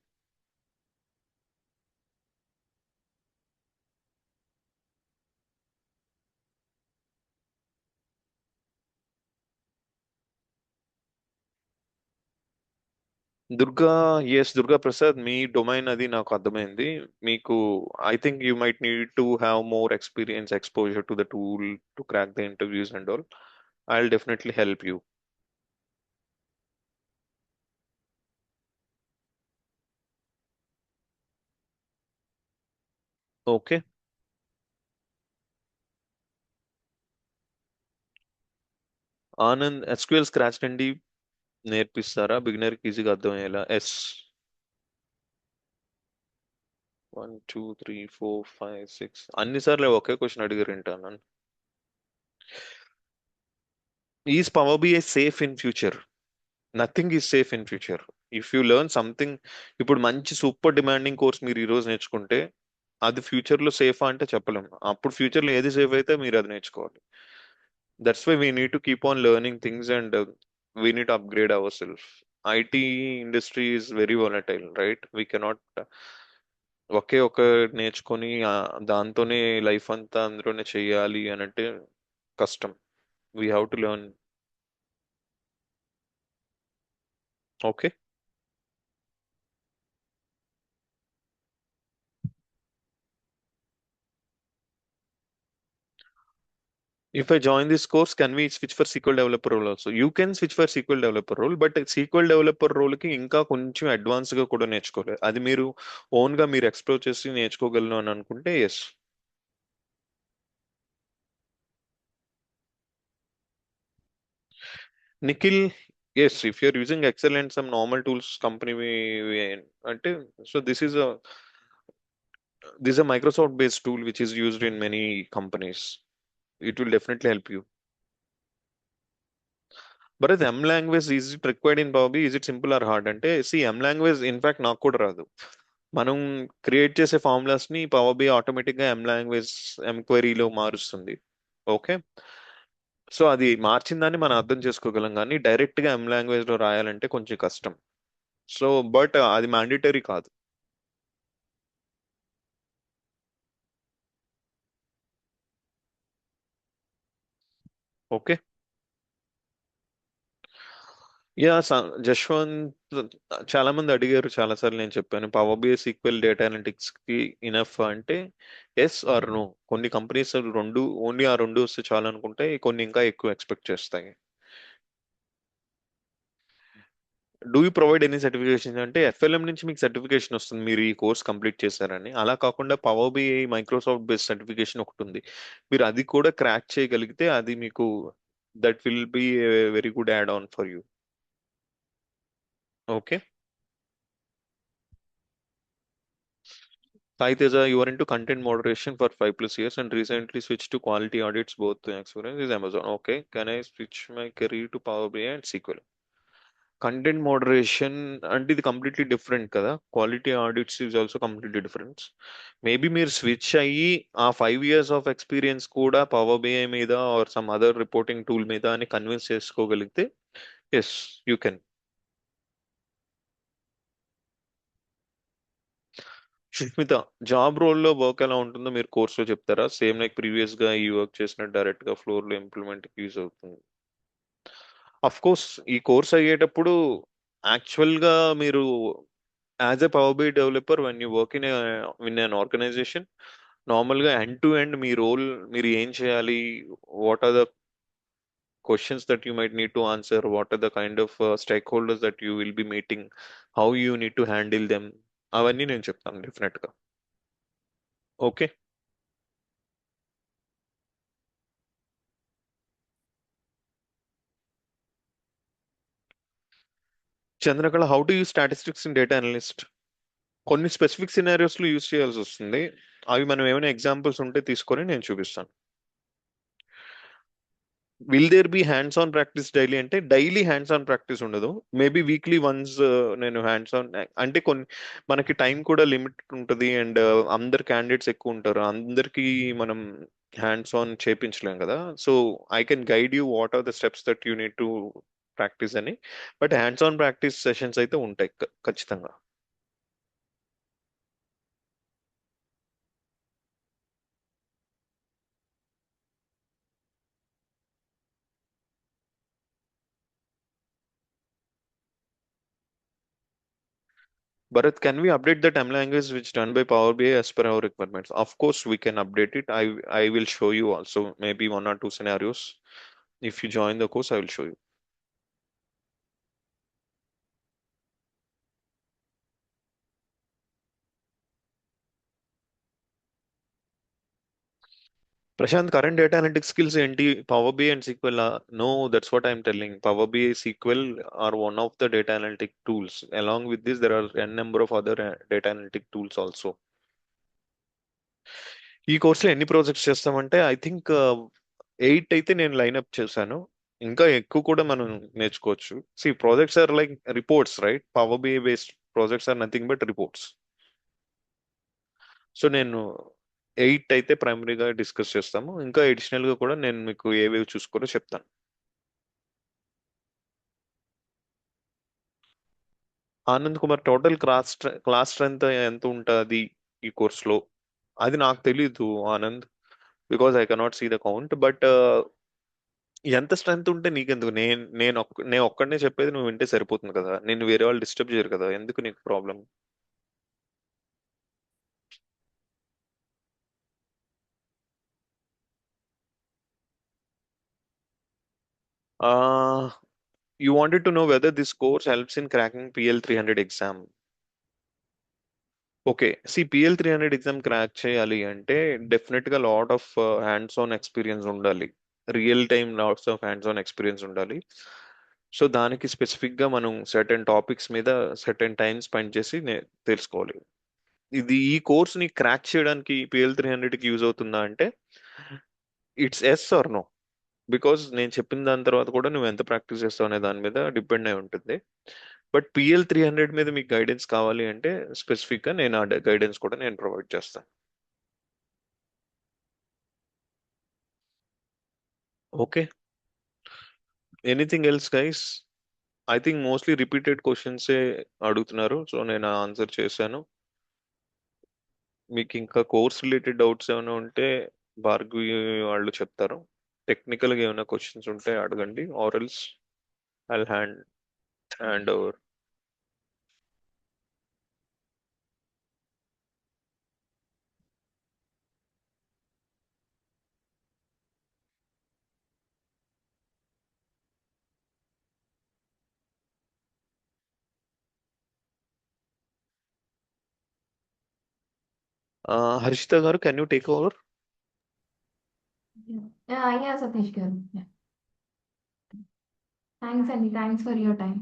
Durga, S Durga Prasad, మీ డొమైన్ అది నాకు అర్థమైంది. మీకు I think you might need to have more experience, exposure to the tool to crack the interviews and all. I will definitely help you. Okay. Anand, SQL scratch నుండి నేర్పిస్తారా బిగినర్కి ఈజీగా అర్థమయ్యేలా? Yes. 1 2 3 4 5 6 అన్నిసార్లు ఒకే క్వశ్చన్ అడిగారు ఏంటన్నాను. Is power BI safe in future? Nothing is safe in future. If you learn something, ఇప్పుడు మంచి సూపర్ డిమాండింగ్ కోర్స్ మీరు ఈ రోజు నేర్చుకుంటే అది ఫ్యూచర్ లో సేఫా అంటే చెప్పలేం. అప్పుడు ఫ్యూచర్ లో ఏది సేఫ్ అయితే మీరు అది నేర్చుకోవాలి. That's why we need to keep on learning things and we need to upgrade our self. IT industry is very volatile, right? We cannot ఒకే ఒక నేర్చుకొని దాంతోనే లైఫ్ అంతా అందులోనే చెయ్యాలి అని అంటే కష్టం. We have to learn. Okay. If I join this course, can we switch for SQL developer role also? You can switch for SQL developer role, but SQL developer role కి ఇంకా కొంచెం అడ్వాన్స్ గా కూడా నేర్చుకోవాలి. అది మీరు ఓన్ గా మీరు ఎక్స్ప్లోర్ చేసి నేర్చుకోగలను అని అనుకుంటే yes. Nikhil, yes, if you're using Excel and some normal tools company అంటే, so this a Microsoft based tool which is used in many companies. It will definitely help you. But అది M language is it required in బాబీ? Is it simple or hard అంటే, see M language in fact నాకు కూడా రాదు. మనం create చేసే formulas ని power B automatic గా ఎం లాంగ్వేజ్, ఎం క్వెరీలో మారుస్తుంది. ఓకే. సో అది మార్చిన దాన్ని మనం అర్థం చేసుకోగలం, కానీ డైరెక్ట్ గా ఎం లాంగ్వేజ్ లో రాయాలంటే కొంచెం కష్టం. సో బట్ అది మ్యాండేటరీ కాదు. ఓకే. యా, జశ్వంత్, చాలా మంది అడిగారు, చాలా సార్లు నేను చెప్పాను power BI SQL data analytics కి ఇనఫ్ అంటే ఎస్ ఆర్ నో. కొన్ని కంపెనీస్ రెండు, ఓన్లీ ఆ రెండు వస్తే చాలు అనుకుంటే, కొన్ని ఇంకా ఎక్కువ ఎక్స్పెక్ట్ చేస్తాయి. Do you provide any certification అంటే ఎఫ్ఎల్ఎం నుంచి మీకు సర్టిఫికేషన్ వస్తుంది మీరు ఈ కోర్స్ కంప్లీట్ చేశారని. అలా కాకుండా power BI Microsoft based certification ఒకటి ఉంది. మీరు అది కూడా క్రాక్ చేయగలిగితే అది మీకు, that will be very good add on for you. Okay. Sai Teja, you are into content moderation for 5+ years and recently switched to quality audits. Both experience is Amazon. Okay, can I switch my career to Power BI and SQL? Content moderation అంటే ఇది completely different కదా. Quality audits is also completely difference. Maybe మీరు switch అయ్యి ఆ 5 years of experience కూడా power BI మీద or some other reporting tool మీద అని కన్విన్స్ చేసుకోగలిగితే yes, you can. Sushmitha, job రోల్లో వర్క్ ఎలా ఉంటుందో మీరు కోర్సులో చెప్తారా? సేమ్ లైక్ ప్రీవియస్ గా ఈ వర్క్ చేసిన డైరెక్ట్ గా ఫ్లోర్ లో ఇంప్లిమెంట్ యూజ్ అవుతుంది. అఫ్ కోర్స్ ఈ కోర్స్ అయ్యేటప్పుడు యాక్చువల్ గా మీరు as a power BI developer when you work in an organisation, normal గా ఎండ్ టు ఎండ్ మీ రోల్, మీరు ఏం చేయాలి, what are the questions that you might need to answer, what are the kind of stakeholders that you will be meeting, how you need to handle them, అవన్నీ నేను చెప్తాను definite గా. Okay. Chandrakala, how to use statistics in data analyst? కొన్ని specific scenarios లో use చేయాల్సి వస్తుంది. అవి మనం ఏమైనా ఎగ్జాంపుల్స్ ఉంటే తీసుకొని నేను చూపిస్తాను. Will there be hands on practice daily అంటే డైలీ హ్యాండ్స్ ఆన్ ప్రాక్టీస్ ఉండదు. మేబీ వీక్లీ వన్స్ నేను హ్యాండ్స్ ఆన్ అంటే కొన్ని మనకి టైం కూడా లిమిట్ ఉంటుంది అండ్ అందరు క్యాండిడేట్స్ ఎక్కువ ఉంటారు, అందరికీ మనం హ్యాండ్స్ ఆన్ చేపించలేం కదా. So I can guide you what are the steps that you need to practise అని. But hands on practice sessions అయితే ఉంటాయి ఖచ్చితంగా. Bharat, can we update the time language which done by Power BI as per our requirements? Of course, we can update it. I will show you also maybe one or two scenarios. If you join the course, I will show you. Prashant, current data analytics skills ఏంటి? Power BI and SQL. No, that's what I'm telling. Power BI, SQL are one of the data analytic tools. Along with this, there are n number of other data analytic tools also. ఈ కోర్సులో ఎన్ని projects చేస్తామంటే I think 8 అయితే నేను line-up చేశాను. ఇంకా ఎక్కువ కూడా మనం నేర్చుకోవచ్చు. See projects are like reports, right? Power BI based projects are nothing but reports. So నేను 8 అయితే ప్రైమరీగా డిస్కస్ చేస్తాము. ఇంకా అడిషనల్ గా కూడా నేను మీకు ఏవేవి చూసుకోరో చెప్తాను. Anand Kumar, total class strength ఎంత ఉంటుంది ఈ కోర్సులో? అది నాకు తెలీదు Anand, because I cannot see the count. But ఎంత స్ట్రెంత్ ఉంటే నీకెందుకు? నేను ఒక్కడనే చెప్పేది నువ్వు వింటే సరిపోతుంది కదా. నేను వేరే వాళ్ళు డిస్టర్బ్ చేయరు కదా, ఎందుకు నీకు problem? You wanted to know whether this course helps in cracking PL300 exam. Okay, PL300 exam crack చేయాలి అంటే డెఫినెట్ గా lot of hands on experience ఉండాలి. Real time lots of hands on experience ఉండాలి. So దానికి specific గా మనం certain topics మీద certain time spend చేసి తెలుసుకోవాలి. ఈ కోర్స్ ని క్రాక్ చేయడానికి PL300కి యూజ్ అవుతుందా అంటే it's yes or no. Because నేను చెప్పిన దాని తర్వాత కూడా నువ్వు ఎంత ప్రాక్టీస్ చేస్తావు అనే దాని మీద డిపెండ్ అయి ఉంటుంది. బట్ PL300 మీద మీకు గైడెన్స్ కావాలి అంటే స్పెసిఫిక్ గా నేను ఆ గైడెన్స్ కూడా నేను ప్రొవైడ్ చేస్తాను. Okay, anything else guys? I think mostly repeated క్వశ్చన్సే అడుగుతున్నారు, సో నేను ఆన్సర్ చేశాను. మీకు ఇంకా కోర్స్ రిలేటెడ్ డౌట్స్ ఏమైనా ఉంటే భార్గవి వాళ్ళు చెప్తారు. టెక్నికల్గా ఏమైనా క్వశ్చన్స్ ఉంటే అడగండి, ఆరల్స్ ఐల్ హ్యాండ్ ఓవర్. హర్షిత గారు, can you take over? Yeah, Satish garu. Yeah. Thanks, Andy. Thanks for your time.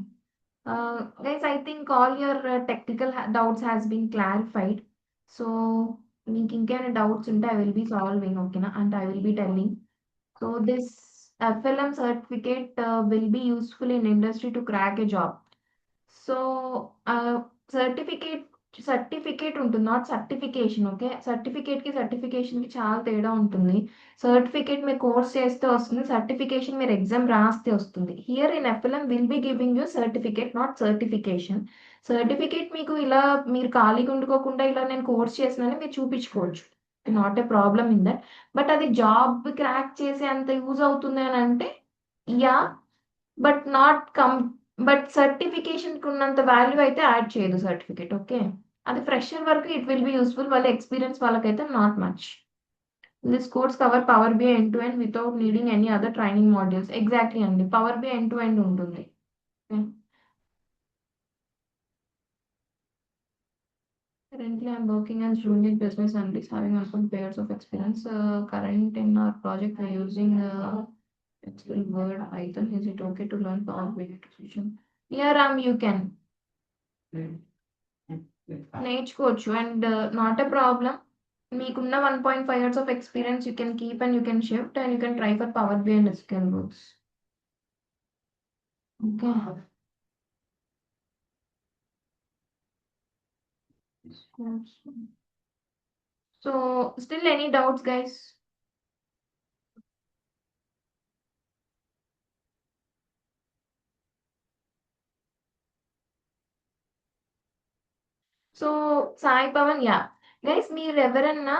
Guys, I think all your technical doubts has been clarified. So, మీకు ఇంకేమైనా డౌట్స్ ఉంటే I will be solving, okay, and I will be telling. So this FLM certificate will be useful in industry to crack a job. So certificate certificate ఉంటుంది, not certification. Okay, certification కి చాలా తేడా ఉంటుంది. Certificate మీరు course చేస్తే వస్తుంది, certification మీరు exam రాస్తే వస్తుంది. Here in FLM will be giving you certificate, not certification. Certificate మీకు ఇలా మీరు ఖాళీగా ఉండుకోకుండా ఇలా నేను కోర్స్ చేసినని మీరు చూపించుకోవచ్చు, not a problem in that. But అది జాబ్ క్రాక్ చేసే అంత యూజ్ అవుతుంది అని అంటే yeah, but not come. But certification కి ఉన్నంత వాల్యూ అయితే యాడ్ చేయదు సర్టిఫికేట్. ఓకే, అది ఫ్రెషర్ వరకు ఇట్ విల్ బి యూస్ఫుల్, వాళ్ళ ఎక్స్పీరియన్స్ వాళ్ళకైతే not much. This course cover power BI end to end without needing any other training modules. Exactly అండి, power BI end to end ఉంటుంది. Currently, I'm working as junior business analyst, having around years of experience. Current in our project, we're using Excel, Word, Python. Is it okay to learn Power BI decision? Yeah, Ram, you can. నేర్చుకోవచ్చు and not a problem. మీకున్న 1.5 years of experience you can keep and you can shift and you can try for Power BI and SQL roles. Okay. So still any doubts, guys? So Sai Pavan, yeah guys, మీరు ఎవరన్నా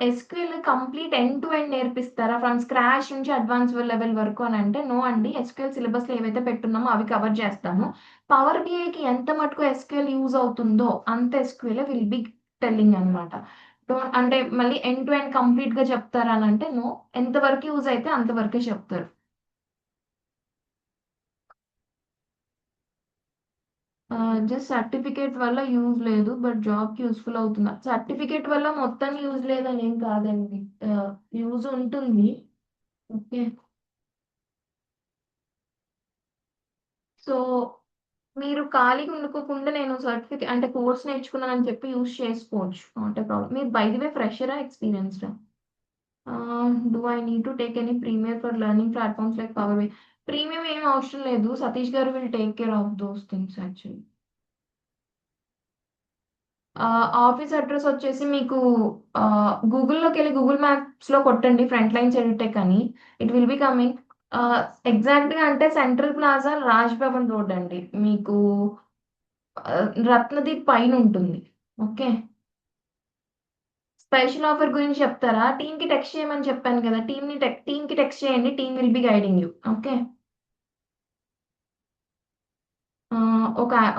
SQL complete end to end నేర్పిస్తారా from scratch నుంచి advance level వరకు అని అంటే no అండి. SQL syllabus లో ఏవైతే పెట్టున్నామో అవి కవర్ చేస్తాము. పవర్ బిఐకి ఎంత మటుకు ఎస్క్యూఎల్ యూజ్ అవుతుందో అంత ఎస్క్యూఎల్ విల్ బి టెల్లింగ్ అనమాట. అంటే మళ్ళీ ఎండ్ టు ఎండ్ కంప్లీట్ గా చెప్తారా అని అంటే నో, ఎంత వరకు యూజ్ అయితే అంతవరకే చెప్తారు. జస్ట్ సర్టిఫికేట్ వల్ల యూజ్ లేదు, బట్ జాబ్కి యూస్ఫుల్ అవుతుంది. సర్టిఫికేట్ వల్ల మొత్తం యూజ్ లేదని ఏం కాదండి, యూజ్ ఉంటుంది. ఓకే. సో మీరు ఖాళీగా ఉండుకోకుండా నేను సర్టిఫికేట్ అంటే కోర్స్ నేర్చుకున్నానని చెప్పి యూజ్ చేసుకోవచ్చు, నాట్ ఏ ప్రాబ్లం. మీరు బై ది వే ఫ్రెషరా ఎక్స్పీరియన్స్డా? Do I need to take any premier for learning platforms like power B? Premium ఏం అవసరం లేదు, Satish garu will take care of those things actually. Office address వచ్చేసి మీకు గూగుల్లోకి వెళ్ళి గూగుల్ మ్యాప్స్లో కొట్టండి ఫ్రంట్ లైన్స్ ఎడ్యుటెక్ అని, ఇట్ విల్ బి కమింగ్. ఎగ్జాక్ట్గా అంటే central plaza Raj Bhavan road అండి, మీకు రత్నదీప్ పైన ఉంటుంది. ఓకే. స్పెషల్ ఆఫర్ గురించి చెప్తారా? టీమ్కి టెక్స్ట్ చేయమని చెప్పాను కదా, టీమ్కి టెక్స్ట్ చేయండి, team will be guiding you. Okay.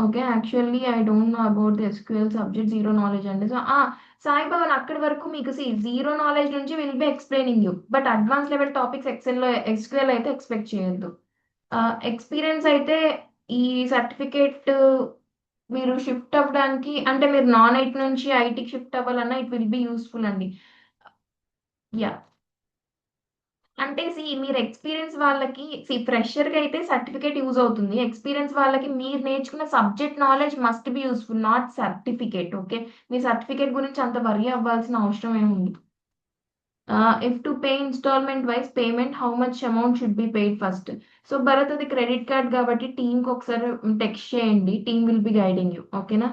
Okay. Actually I don't know about the SQL subject, zero knowledge అండి. సో, సాయి భవన్ అక్కడి వరకు మీకు జీరో నాలెడ్జ్ నుంచి will be explaining you. But advance level topics ఎక్సెల్‌లో ఎస్‌క్యూఎల్ అయితే ఎక్స్‌పెక్ట్ చేయొద్దు. Experience అయితే ఈ సర్టిఫికేట్ మీరు షిఫ్ట్ అవ్వడానికి అంటే మీరు నాన్ ఐటీ నుంచి ఐటీకి షిఫ్ట్ అవ్వాలన్నా ఇట్ విల్ బి యూజ్‌ఫుల్ అండి. యాహ్! అంటే మీరు ఎక్స్‌పీరియన్స్ వాళ్ళకి ఫ్రెషర్‌గా అయితే సర్టిఫికేట్ యూజ్ అవుతుంది. ఎక్స్‌పీరియన్స్ వాళ్ళకి మీరు నేర్చుకున్న subject knowledge must be useful, not certificate. Okay. మీ సర్టిఫికేట్ గురించి అంత వరీ అవ్వాల్సిన అవసరం ఏమి ఉండదు. If to pay installment wise payment how much amount should be paid first? So Bharat, అది క్రెడిట్ కార్డ్ కాబట్టి టీమ్‌కి ఒకసారి టెక్స్ట్ చేయండి. Team will be guiding you. ఓకేనా?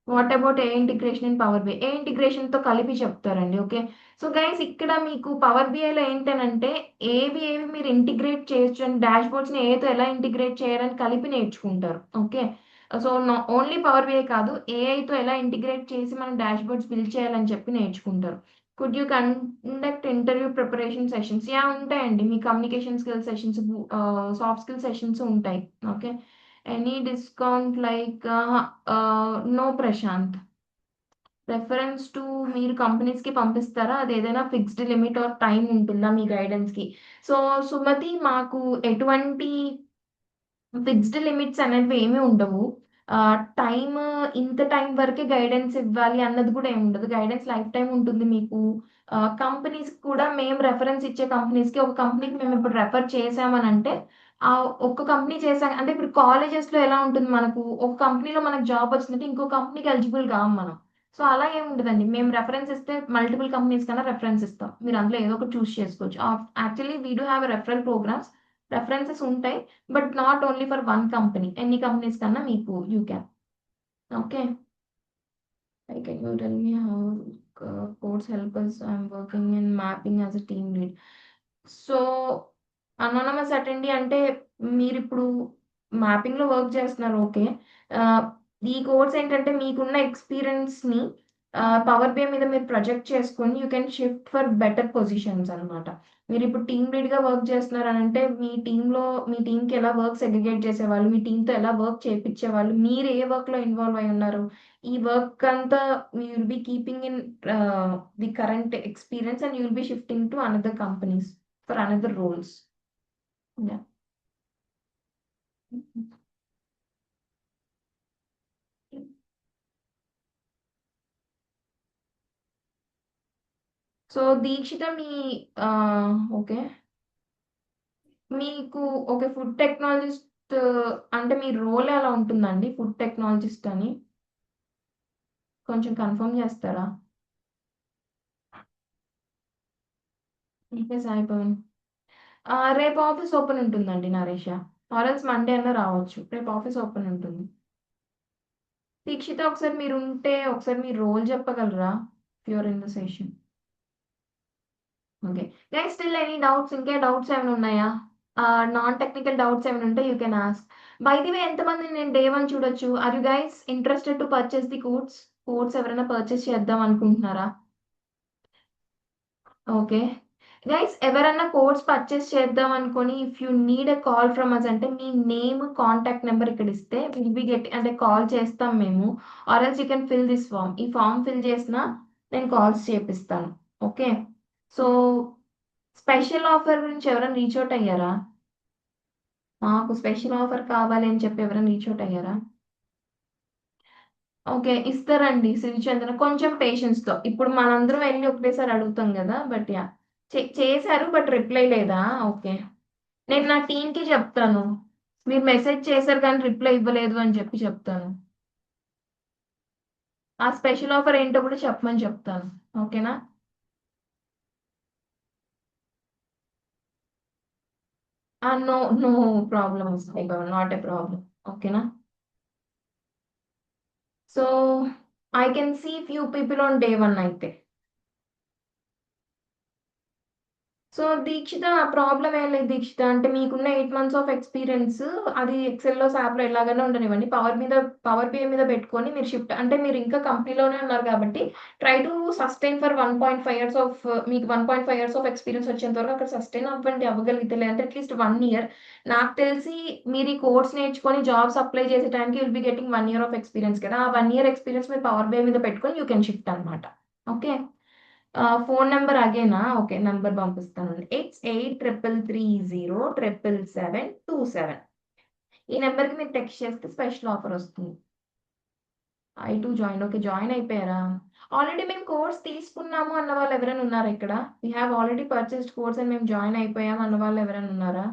What about a integration in power BI? ఏ ఇంటిగ్రేషన్‌తో కలిపి చెప్తారండి. ఓకే. సో గైస్, ఇక్కడ మీకు పవర్ బిఐలో ఏంటనంటే ఏవి మీరు ఇంటిగ్రేట్ చేయొచ్చు అని, డాష్‌బోర్డ్స్‌ని ఏతో ఎలా ఇంటిగ్రేట్ చేయాలని కలిపి నేర్చుకుంటారు. Okay. So only power BI కాదు, ఏఐతో ఎలా ఇంటిగ్రేట్ చేసి మనం డాష్‌బోర్డ్స్ బిల్డ్ చేయాలని చెప్పి నేర్చుకుంటారు. Could you conduct interview preparation sessions? Yeah! ఉంటాయండి. మీ communication skills sessions, soft skill sessions ఉంటాయి. Okay. Any discount like no Prashant. Reference to మీరు కంపెనీస్‌కి పంపిస్తారా? అదేదైనా ఫిక్స్డ్ లిమిట్ ఆర్ టైమ్ ఉంటుందా మీ గైడెన్స్‌కి? సో సుమతి, మాకు ఎటువంటి ఫిక్స్డ్ లిమిట్స్ అనేవి ఏమీ ఉండవు. టైమ్ ఇంత టైం వరకే గైడెన్స్ ఇవ్వాలి అన్నది కూడా ఏమి ఉండదు. గైడెన్స్ లైఫ్ టైమ్ ఉంటుంది మీకు. కంపెనీస్‌కి కూడా మేము రెఫరెన్స్ ఇచ్చే కంపెనీస్‌కి, ఒక కంపెనీకి మేము ఇప్పుడు రెఫర్ చేసామనంటే, ఒక్క కంపెనీ చేసా అంటే ఇప్పుడు కాలేజెస్‌లో ఎలా ఉంటుంది మనకు, ఒక కంపెనీలో మనకు జాబ్ వచ్చిందంటే ఇంకో కంపెనీకి ఎలిజిబుల్ కాము మనం. సో అలా ఏమి ఉండదండి. మేము రెఫరెన్స్ ఇస్తే మల్టిపుల్ కంపెనీస్ కన్నా రెఫరెన్స్ ఇస్తాం. మీరు అందులో ఏదో ఒకటి చూజ్ చేసుకోవచ్చు. Actually we do have referral programs. References ఉంటాయి. But not only for one company. ఎన్ని కంపెనీస్ కన్నా మీకు you can. Okay. Can you tell me how codes help us? I'm working in mapping as a team lead. So anonymous attendee అంటే మీరిప్పుడు మ్యాపింగ్‌లో work చేస్తున్నారు. Okay. ఆహ్, ఈ course ఏంటంటే మీకున్న ఎక్స్‌పీరియన్స్‌ని పవర్ బిఐ మీద మీరు ప్రొజెక్ట్ చేసుకొని you can shift for better positions అనమాట. మీరిప్పుడు టీమ్ లీడ్‌గా వర్క్ చేస్తున్నారనంటే మీ టీమ్‌కి ఎలా వర్క్ సెగ్రిగేట్ చేసేవాళ్ళు, మీ టీమ్‌తో ఎలా వర్క్ చేపిచ్చేవాళ్ళు, మీరు ఏ వర్క్‌లో ఇన్వాల్వ్ అయ్యి ఉన్నారు, ఈ వర్క్ అంతా you will be keeping in the current experience and you will be shifting to another companies for another roles. Yeah! So Dikshita, okay. మీకు ఓకే. ఫుడ్ టెక్నాలజిస్ట్ అంటే మీ రోల్ ఎలా ఉంటుందండి? ఫుడ్ టెక్నాలజిస్ట్ అని కొంచెం కన్ఫర్మ్ చేస్తారా? ఓకే సాయి పవన్. రేపు ఆఫీస్ ఓపెన్ ఉంటుందండి నరేష. ఆర్ఎల్స్ మండే అన్న రావచ్చు. రేపు ఆఫీస్ ఓపెన్ ఉంటుంది. దీక్షిత, ఒకసారి మీరు ఉంటే ఒకసారి మీ రోల్ చెప్పగలరా? You're in the session. Okay guys, still any doubts? ఇంకా డౌట్స్ ఏమైనా ఉన్నాయా? నాన్ టెక్నికల్ డౌట్స్ ఏమైనా ఉంటే you can ask. By the way, ఎంతమంది నేను డే 1 చూడొచ్చు? Are you guys interested to purchase the codes? Codes ఎవరైనా పర్చేస్ చేద్దాం అనుకుంటున్నారా? ఓకే గైస్, ఎవరన్నా కోడ్స్ పర్చేస్ చేద్దాం అనుకొని if you need a call from us అంటే మీ నేమ్, కాంటాక్ట్ నెంబర్ ఇక్కడ ఇస్తే విల్ బి గెట్ అంటే కాల్ చేస్తాం మేము. Or else you can fill this form. ఈ ఫామ్ ఫిల్ చేసిన నేను కాల్స్ చేపిస్తాను. ఓకే, సో స్పెషల్ ఆఫర్ గురించి ఎవరైనా రీచ్ అవుట్ అయ్యారా? మాకు స్పెషల్ ఆఫర్ కావాలి అని చెప్పి ఎవరైనా రీచ్ అవుట్ అయ్యారా? ఓకే, ఇస్తారండి సిరిచందన, కొంచెం పేషెన్స్ తో. ఇప్పుడు మనందరం వెళ్ళి ఒకటేసారి అడుగుతాం కదా, బట్ యా చేశారు, బట్ రిప్లై లేదా? ఓకే, నేను నా టీమ్ కి చెప్తాను. మీరు మెసేజ్ చేశారు కానీ రిప్లై ఇవ్వలేదు అని చెప్పి చెప్తాను. ఆ స్పెషల్ ఆఫర్ ఏంటో కూడా చెప్పమని చెప్తాను. ఓకేనా? No no problem, not a problem. ఓకేనా? So I can see few people on day 1 అయితే. సో దీక్షిత, ప్రాబ్లం ఏం లేదు దీక్షిత. అంటే మీకున్న 8 మంత్స్ ఆఫ్ ఎక్స్పీరియన్స్ అది ఎక్సెల్‌లో, సాప్‌లో ఎలాగైనా ఉండనివ్వండి. పవర్ బిఐ మీద పెట్టుకొని మీరు షిఫ్ట్ అంటే మీరు ఇంకా కంపెనీలోనే ఉన్నారు కాబట్టి try to sustain for 1.5 years of మీకు 1.5 ఇయర్స్ ఆఫ్ ఎక్స్పీరియన్స్ వచ్చేంత వరకు అక్కడ సస్టైన్ అవ్వండి. అవ్వగలిగితే లేదంటే అట్‌లీస్ట్ 1 ఇయర్. నాకు తెలిసి మీరు ఈ కోర్స్ నేర్చుకొని జాబ్స్ అప్లై చేసే టైంకి will be getting 1 year of experience కదా! ఆ 1 ఇయర్ ఎక్స్పీరియన్స్ మీరు పవర్ బిఐ మీద పెట్టుకొని యూ కెన్ షిఫ్ట్ అనమాట. ఓకే. ఫోన్ నంబర్ అగేనా? ఓకే, నంబర్ పంపిస్తానండి. 8833077727. ఈ నెంబర్కి మీరు టెక్స్ట్ చేస్తే స్పెషల్ ఆఫర్ వస్తుంది. I2 join. ఓకే, జాయిన్ అయిపోయారా? ఆల్రెడీ మేము కోర్స్ తీసుకున్నాము అన్న వాళ్ళు ఎవరైనా ఉన్నారా ఇక్కడ? We have already purchased course and మేము జాయిన్ అయిపోయాం అన్న వాళ్ళు ఎవరైనా ఉన్నారా?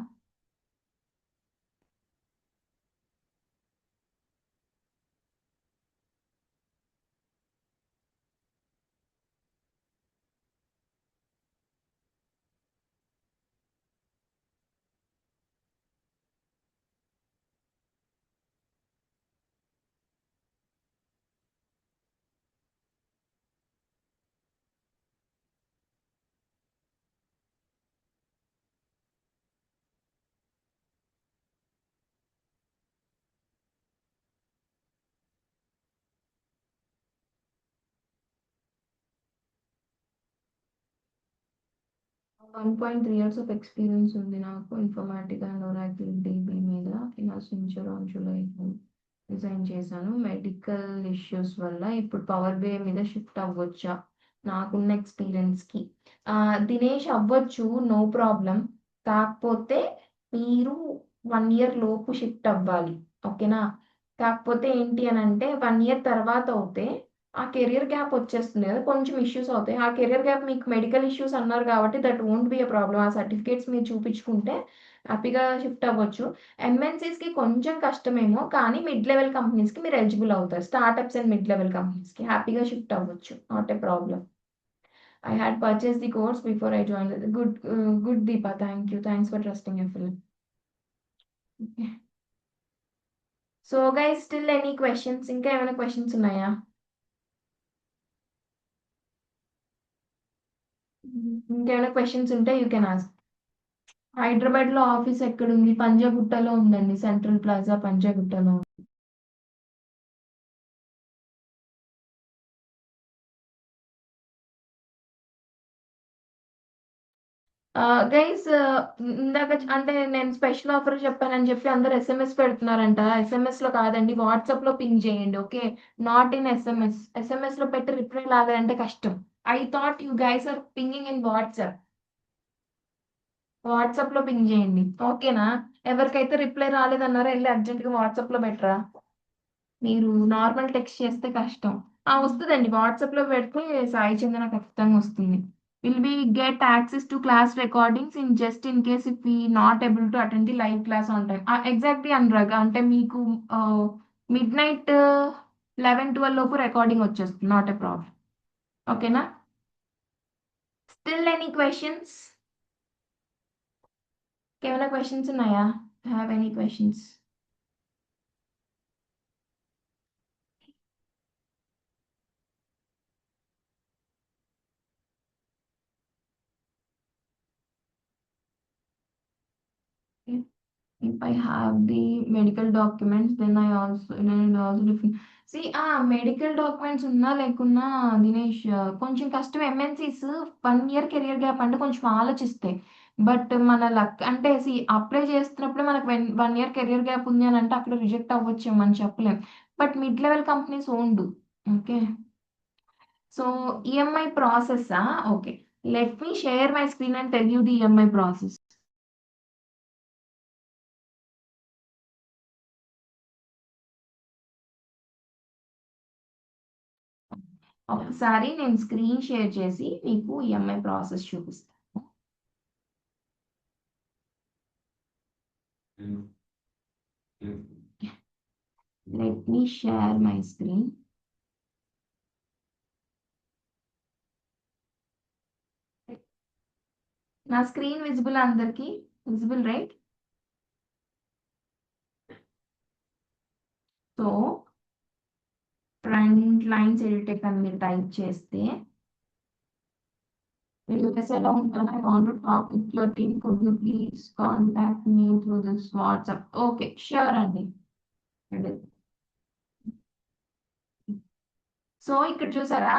1.3 ఇయర్స్ ఆఫ్ ఎక్స్పీరియన్స్ ఉంది నాకు ఇన్ఫర్మాటికా అండ్ ఒరాకిల్ డీబీ మీద. ఇలా సిన్సియర్ ఆన్ జూలై రిజైన్ చేశాను మెడికల్ ఇష్యూస్ వల్ల. ఇప్పుడు పవర్ బిఐ మీద షిఫ్ట్ అవ్వచ్చా నాకున్న ఎక్స్పీరియన్స్కి? దినేష్, అవ్వచ్చు, నో ప్రాబ్లం. కాకపోతే మీరు 1 ఇయర్ లోపు షిఫ్ట్ అవ్వాలి. ఓకేనా? కాకపోతే ఏంటి అని అంటే 1 ఇయర్ తర్వాత అవుతే ఆ కెరియర్ గ్యాప్ వచ్చేస్తుంది కదా, కొంచెం ఇష్యూస్ అవుతాయి. ఆ కెరియర్ గ్యాప్ మీకు మెడికల్ ఇష్యూస్ అన్నారు కాబట్టి that won't be a problem. ఆ సర్టిఫికేట్స్ మీరు చూపించుకుంటే హ్యాపీగా షిఫ్ట్ అవ్వచ్చు. ఎంఎన్సీస్‌కి కొంచెం కష్టమేమో కానీ మిడ్ లెవెల్ కంపెనీస్‌కి మీరు ఎలిజిబుల్ అవుతారు. స్టార్టప్స్ అండ్ మిడ్ లెవెల్ కంపెనీస్‌కి హ్యాపీగా షిఫ్ట్ అవ్వచ్చు. Not a problem. I had purchase the course before I join. Good Deepa, thank you. Thanks for trusting your fill. So guys, still any questions? ఇంకా ఏమైనా questions ఉన్నాయా? ఇంకేమైనా questions ఉంటే you can ask. హైదరాబాద్‌లో office ఎక్కడుంది? పంజాగుట్టలో ఉందండి. Central plaza పంజాగుట్టలో. Guys, ఇందాక అంటే నేను స్పెషల్ ఆఫర్ చెప్పానని చెప్పి అందరూ ఎస్ఎంఎస్ పెడుతున్నారంట. ఎస్ఎంఎస్‌లో కాదండి, వాట్సాప్‌లో పింగ్ చేయండి. Okay, not in SMS. ఎస్ఎంఎస్‌లో పెట్టి రిప్లై రావాలంటే కష్టం. I thought you guys are pinging in WhatsApp. వాట్సాప్‌లో పింగ్ చేయండి. ఓకేనా? ఎవరికైతే రిప్లై రాలేదన్నారో ఎళ్లి అర్జెంట్‌గా వాట్సాప్‌లో పెట్టరా. మీరు నార్మల్ టెక్స్ట్ చేస్తే కష్టం. వస్తదండి. వాట్సాప్‌లో పెడితే సాయి చందన ఖచ్చితంగా వస్తుంది. Will be get access to class recordings in just in case if we not able to attend the live class on time. Exactly Anurag. అంటే మీకు మిడ్‌నైట్ 11, 12 లోపు రికార్డింగ్ వచ్చేస్తుంది. Not a problem. ఓకేనా? Still any questions? ఏమైనా questions ఉన్నాయా? Have any questions? If I have the medical documents, then medical documents ఉన్నా లేకున్నా దినేష్ కొంచెం కష్టం. ఎంఎన్సీస్ 1 year కెరియర్ గ్యాప్ అంటే కొంచెం ఆలోచిస్తాయి. బట్ మన లక్ అంటే అప్లై చేస్తున్నప్పుడే మనకు 1 year కెరియర్ గ్యాప్ ఉంది అని అంటే అక్కడ రిజెక్ట్ అవ్వచ్చేమో అని చెప్పలేం. But mid level companies own do. Okay. So EMI ప్రాసెస్సా? Okay. Let me share my screen and tell you the EMI process. ఒకసారి నేను స్క్రీన్ షేర్ చేసి మీకు ఈఎంఐ ప్రాసెస్ చూపిస్తాను. Let me share my screen. నా స్క్రీన్ విజిబుల్ అందరికి? Visible right? So front lines edtech అని మీరు టైప్ చేస్తే ఎలా ఉంటాను? I want to talk with your team. Could you please contact me through this WhatsApp? Okay, sure అండి. So ఇక్కడ చూసారా,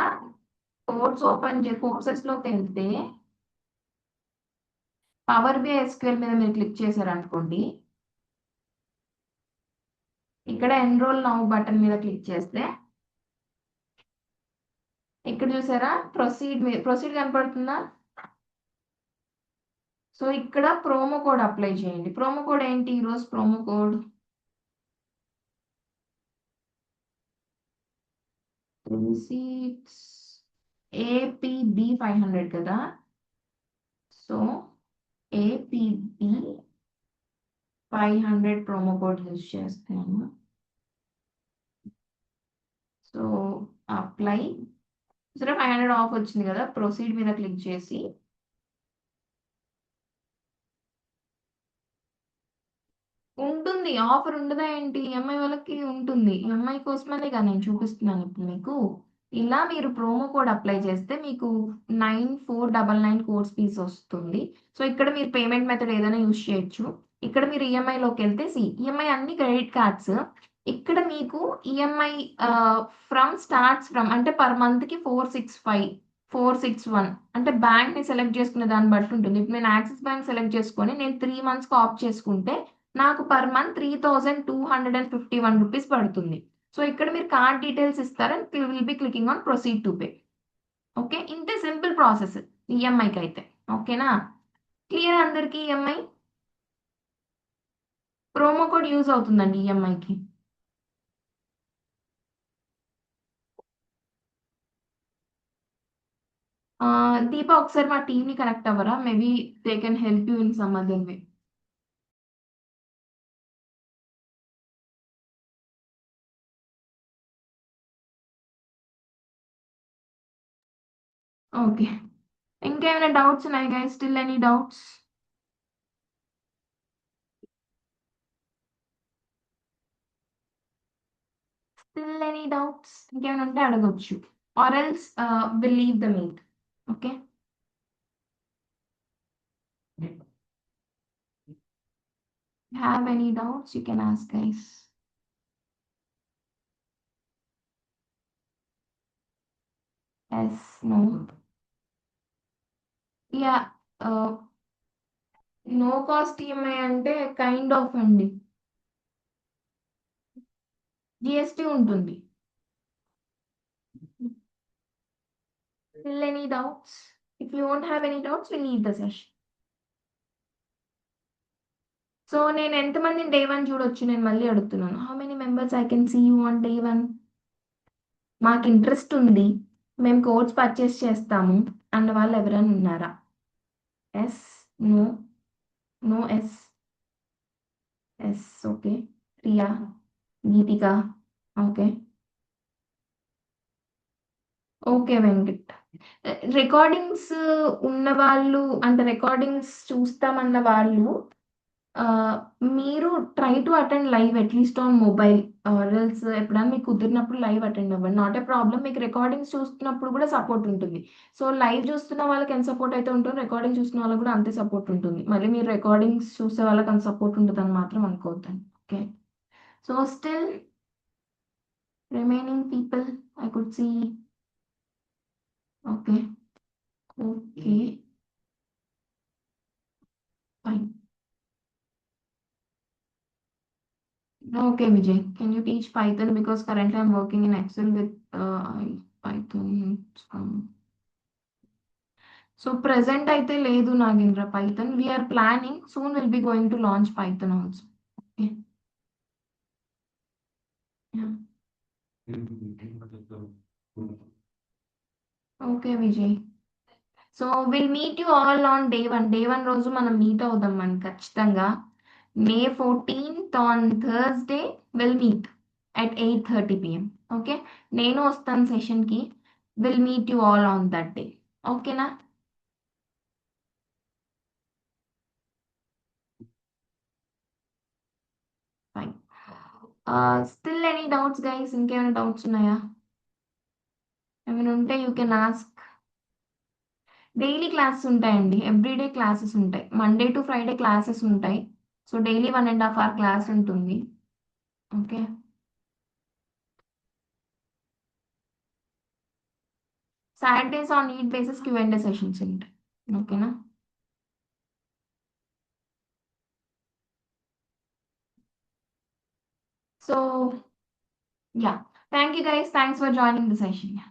కోర్సెస్ లోకి వెళ్తే పవర్ బిఐ ఎస్క్యూఎల్ మీద మీరు క్లిక్ చేశారు అనుకోండి, ఇక్కడ ఎన్రోల్ నౌ బటన్ మీద క్లిక్ చేస్తే ఇక్కడ చూసారా ప్రొసీడ్ కనపడుతుందా? సో ఇక్కడ ప్రోమో కోడ్ అప్లై చేయండి. ప్రోమో కోడ్ ఏంటి? ఈరోజు ప్రోమో కోడ్ ఏపీబి 500 కదా. So APB 500 promo code use చేస్తాను. So apply. సరే 500 ఆఫ్ వచ్చింది కదా, ప్రొసీడ్ మీద క్లిక్ చేసి ఉంటుంది. ఆఫర్ ఉండదా ఏంటి? ఈఎంఐ వాళ్ళకి ఉంటుంది. ఈఎంఐ కోసమనే కదా నేను చూపిస్తున్నాను ఇప్పుడు మీకు. ఇలా మీరు ప్రోమో కోడ్ అప్లై చేస్తే మీకు 9499 కోర్స్ ఫీస్ వస్తుంది. సో ఇక్కడ మీరు పేమెంట్ మెథడ్ ఏదైనా యూజ్ చేయొచ్చు. ఇక్కడ మీరు ఈఎంఐలోకి వెళ్తే ఈఎంఐ అన్ని క్రెడిట్ కార్డ్స్. ఇక్కడ మీకు ఈఎంఐ స్టార్ట్స్ ఫ్రమ్ అంటే పర్ మంత్ కి 465, 461 అంటే బ్యాంక్ ని సెలెక్ట్ చేసుకునే దాన్ని బట్టి ఉంటుంది. ఇప్పుడు నేను యాక్సిస్ బ్యాంక్ సెలెక్ట్ చేసుకొని నేను 3 months కి ఆఫ్ చేసుకుంటే నాకు పర్ మంత్ 3251 రూపీస్ పడుతుంది. సో ఇక్కడ మీరు కార్డ్ డీటెయిల్స్ ఇస్తారు and will be clicking on proceed to pay. Okay, ఇంతే సింపుల్ ప్రాసెస్ ఈఎంఐకి అయితే. ఓకేనా? క్లియర్ అందరికి? ఈఎంఐ ప్రోమో కోడ్ యూజ్ అవుతుందండి ఈఎంఐకి. దీపా ఒకసారి మా టీమ్ ని కనెక్ట్ అవ్వరా? Maybe they can help you in some other way. Okay, ఇంకేమైనా డౌట్స్ ఉన్నాయి guys? Still any doubts? Still any doubts? ఇంకేమైనా ఉంటే అడగొచ్చు. Or else will leave the meet. Okay, have any doubts you can ask guys. Yes, no. Yeah, no cost EMI అంటే kind of అండి, GST ఉంటుంది. Still any doubts? If you won't have any doubts, we'll leave the session. So నేను ఎంతమందిని day 1 చూడొచ్చు? నేను మళ్ళీ అడుగుతున్నాను. How many members I can see you on day 1? మాకు ఇంట్రెస్ట్ ఉంది, మేము కోర్స్ పర్చేస్ చేస్తాము అన్న వాళ్ళు ఎవరైనా ఉన్నారా? Yes, no, no, yes, yes. Okay, Priya, Geethika. Okay, okay Venkat. Recordings ఉన్న వాళ్ళు అంటే రికార్డింగ్స్ చూస్తామన్న వాళ్ళు మీరు try to attend live at least on mobile reels ఎప్పుడైనా మీకు కుదిరినప్పుడు లైవ్ అటెండ్ అవ్వండి. Not a problem. మీకు రికార్డింగ్స్ చూస్తున్నప్పుడు కూడా సపోర్ట్ ఉంటుంది. సో లైవ్ చూస్తున్న వాళ్ళకి ఎంత సపోర్ట్ అయితే ఉంటుందో రికార్డింగ్ చూస్తున్న వాళ్ళకి కూడా అంతే సపోర్ట్ ఉంటుంది. మళ్ళీ మీరు రికార్డింగ్స్ చూసే వాళ్ళకి అంత సపోర్ట్ ఉంటుందని మాత్రం అనుకోవద్దండి. Okay. So still remaining people I could see. Okay. Okay. Fine. Okay, Vijay. Can you teach Python? Because currently I'm working in Excel with Python. So present అయితే లేదు Nagendra Python. We are planning. Soon we'll be going to launch Python also. Okay. Yeah. Okay, Vijay. So will meet you all on day 1. Day 1 రోజు మనం meet అవుదాం మనం ఖచ్చితంగా. May 14th on Thursday will meet at 8:30 PM. Okay. నేను వస్తాను సెషన్కి. Will meet you all on that day. ఓకేనా? Fine. Still any doubts guys? ఇంకేమైనా డౌట్స్ ఉన్నాయా? ఏమైనా ఉంటే you can ask. Daily classes ఉంటాయండి. ఎవ్రీడే క్లాసెస్ ఉంటాయి. మండే టు ఫ్రైడే క్లాసెస్ ఉంటాయి. సో డైలీ 1.5 hour క్లాస్ ఉంటుంది. Okay. Saturdays on need basis Q&A sessions ఉంటాయి. ఓకేనా? So yeah, thank you guys. Thanks for joining the session.